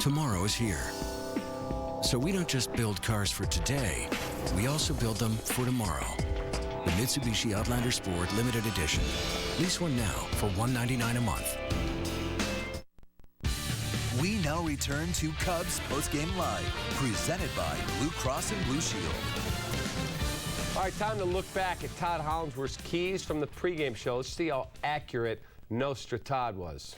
tomorrow is here. So we don't just build cars for today, we also build them for tomorrow. The Mitsubishi Outlander Sport Limited Edition. Lease one now for $199 a month. We now return to Cubs Postgame Live, presented by Blue Cross and Blue Shield. All right, time to look back at Todd Hollandsworth's keys from the pregame show. Let's see how accurate Nostra Todd was.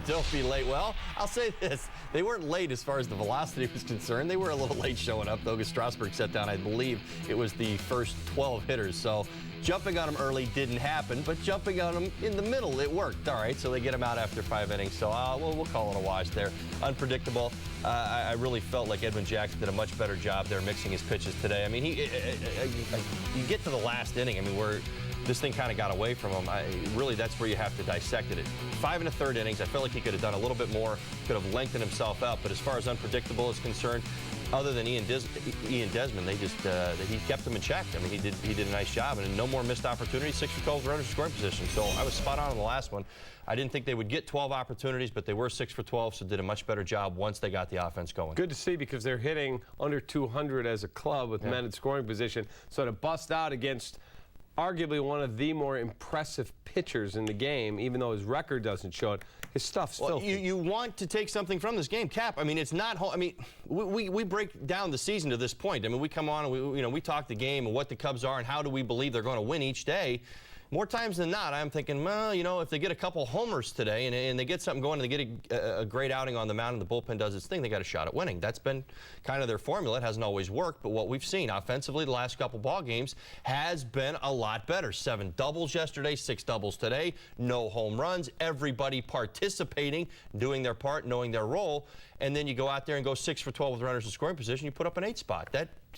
Don't be late. Well, I'll say this. They weren't late as far as the velocity was concerned. They were a little late showing up, though, because Strasburg set down, I believe, it was the first 12 hitters. So jumping on them early didn't happen, but jumping on them in the middle, it worked. All right, so they get him out after 5 innings. So we'll call it a wash there. Unpredictable. I really felt like Edwin Jackson did a much better job there mixing his pitches today. I mean, you get to the last inning, I mean, where this thing kind of got away from him. Really, that's where you have to dissect it. 5 1/3 innings, I felt like he could have done a little bit more, could have lengthened himself out. But as far as unpredictable is concerned, other than Ian Desmond, he kept him in check. I mean, he did a nice job, and no more missed opportunities. 6 for 12 runners in scoring position. So I was spot on the last one. I didn't think they would get 12 opportunities, but they were 6 for 12, so did a much better job once they got the offense going. Good to see, because they're hitting under 200 as a club with men in scoring position. So to bust out against arguably one of the more impressive pitchers in the game, even though his record doesn't show it, his stuff's filthy. You want to take something from this game, Cap. I mean, it's not. I mean, we break down the season to this point. I mean, we come on and we talk the game and what the Cubs are and how do we believe they're going to win each day. More times than not, I'm thinking, well, you know, if they get a couple homers today and they get something going and they get a great outing on the mound and the bullpen does its thing, they got a shot at winning. That's been kind of their formula. It hasn't always worked, but what we've seen offensively the last couple ball games has been a lot better. 7 doubles yesterday, 6 doubles today, no home runs, everybody participating, doing their part, knowing their role, and then you go out there and go 6 for 12 with runners in scoring position, you put up an 8 spot.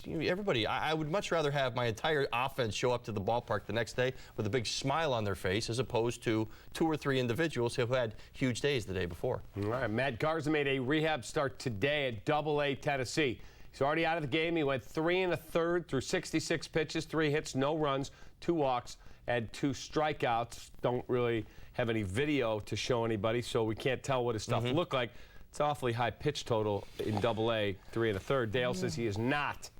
everybody, I would much rather have my entire offense show up to the ballpark the next day with a big smile on their face as opposed to 2 or 3 individuals who had huge days the day before. All right, Matt Garza made a rehab start today at AA Tennessee. He's already out of the game. He went 3 1/3 through 66 pitches, 3 hits, no runs, 2 walks, and 2 strikeouts. Don't really have any video to show anybody, so we can't tell what his stuff looked like. It's an awfully high pitch total in AA, 3 1/3. Dale says he is not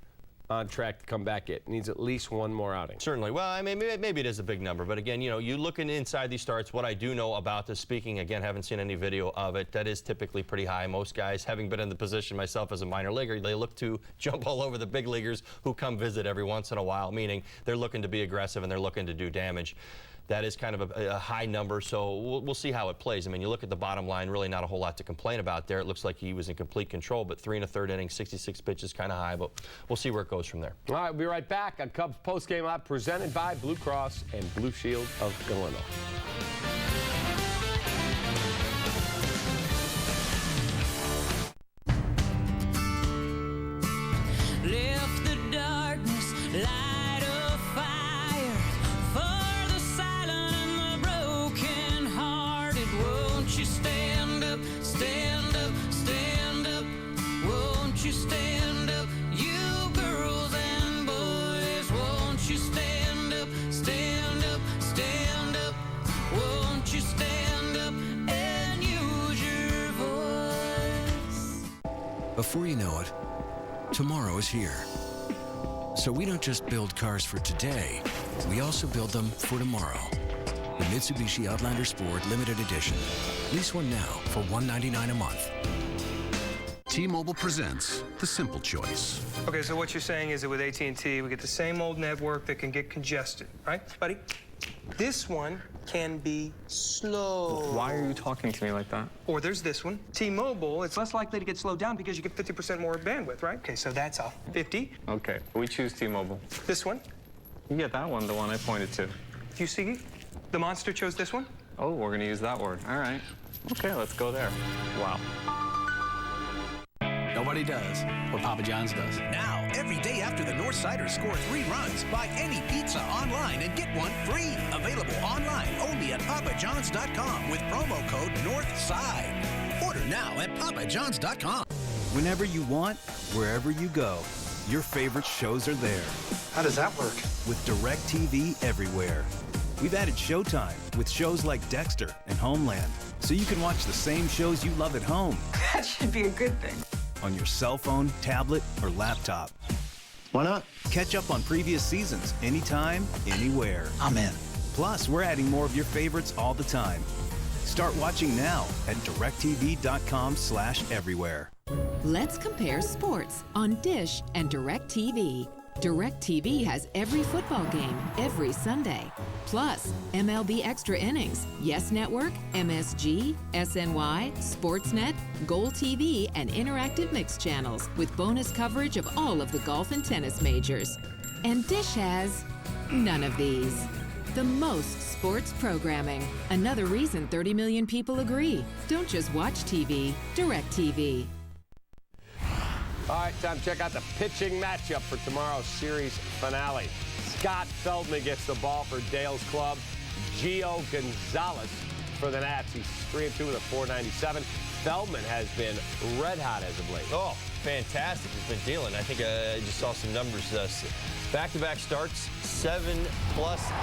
on track to come back. It needs at least 1 more outing. Certainly. Well, I mean, maybe it is a big number, but again, you know, you looking inside these starts, what I do know about this, speaking, again, haven't seen any video of it, that is typically pretty high. Most guys, having been in the position myself as a minor leaguer, they look to jump all over the big leaguers who come visit every once in a while, meaning they're looking to be aggressive and they're looking to do damage. That is kind of a high number, so we'll see how it plays. I mean, you look at the bottom line, really not a whole lot to complain about there. It looks like he was in complete control, but 3 1/3 innings, 66 pitches, kind of high, but we'll see where it goes from there. All right, we'll be right back on Cubs Postgame Live, presented by Blue Cross and Blue Shield of Illinois. Left the darkness, light a fire for the silent and the broken hearted. Won't you stand up, stand up, stand up? Won't you stand up, you girls and boys? Won't you stand up, stand up, stand up? Won't you stand up and use your voice? Before you know it, tomorrow is here. So we don't just build cars for today, we also build them for tomorrow. The Mitsubishi Outlander Sport Limited Edition. Lease one now for $199 a month. T-Mobile presents the simple choice. Okay, so what you're saying is that with AT&T, we get the same old network that can get congested, right, buddy? This one can be slow. Why are you talking to me like that? Or there's this one. T-Mobile, it's less likely to get slowed down because you get 50% more bandwidth, right? Okay, so that's a 50. Okay, we choose T-Mobile. This one. You get that one, the one I pointed to. You see? The monster chose this one. Oh, we're gonna use that word. All right. Okay, let's go there. Wow. Nobody does what Papa John's does. Now, every day after the Northsiders score 3 runs, buy any pizza online and get one free. Available online only at papajohns.com with promo code NORTHSIDE. Order now at papajohns.com. Whenever you want, wherever you go, your favorite shows are there. How does that work? With DirecTV Everywhere. We've added Showtime with shows like Dexter and Homeland, so you can watch the same shows you love at home. That should be a good thing. On your cell phone, tablet, or laptop. Why not? Catch up on previous seasons anytime, anywhere. I'm in. Plus, we're adding more of your favorites all the time. Start watching now at directv.com/everywhere. Let's compare sports on Dish and DirecTV. DirecTV has every football game every Sunday. Plus, MLB Extra Innings, Yes Network, MSG, SNY, Sportsnet, Goal TV, and interactive mix channels with bonus coverage of all of the golf and tennis majors. And Dish has none of these. The most sports programming. Another reason 30 million people agree. Don't just watch TV, DirecTV. All right, time to check out the pitching matchup for tomorrow's series finale. Scott Feldman gets the ball for Dale's club. Gio Gonzalez for the Nats. He's 3-2 with a .497. Feldman has been red hot as of late. Oh, fantastic. He's been dealing. I think I just saw some numbers. Back-to-back starts, 7+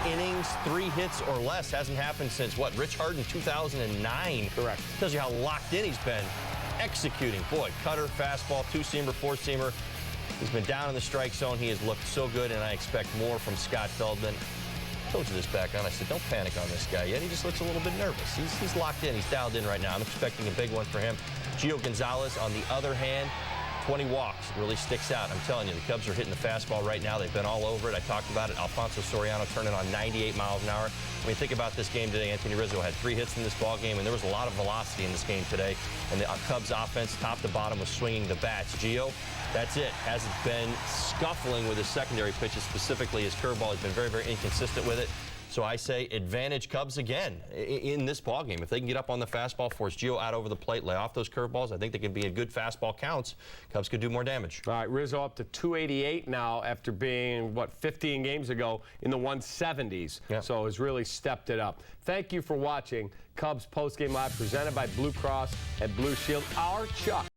innings, 3 hits or less. Hasn't happened since, what, Rich Harden 2009. Correct. Tells you how locked in he's been. Executing. Boy, cutter, fastball, 2-seamer, 4-seamer. He's been down in the strike zone. He has looked so good, and I expect more from Scott Feldman. I told you this back on. I said, don't panic on this guy yet. He just looks a little bit nervous. He's locked in. He's dialed in right now. I'm expecting a big one for him. Gio Gonzalez, on the other hand, 20 walks. Really sticks out. I'm telling you, the Cubs are hitting the fastball right now. They've been all over it. I talked about it. Alfonso Soriano turning on 98 miles an hour. When you think about this game today, Anthony Rizzo had 3 hits in this ball game, and there was a lot of velocity in this game today. And the Cubs offense, top to bottom, was swinging the bats. Gio, that's it. Hasn't been scuffling with his secondary pitches, specifically his curveball. Has been very, very inconsistent with it. So I say advantage Cubs again in this ballgame. If they can get up on the fastball, force Gio out over the plate, lay off those curveballs, I think they can be in good fastball counts. Cubs could do more damage. All right, Rizzo up to 288 now after being, what, 15 games ago in the 170s. Yeah. So has really stepped it up. Thank you for watching Cubs Postgame Live presented by Blue Cross and Blue Shield. Our Chuck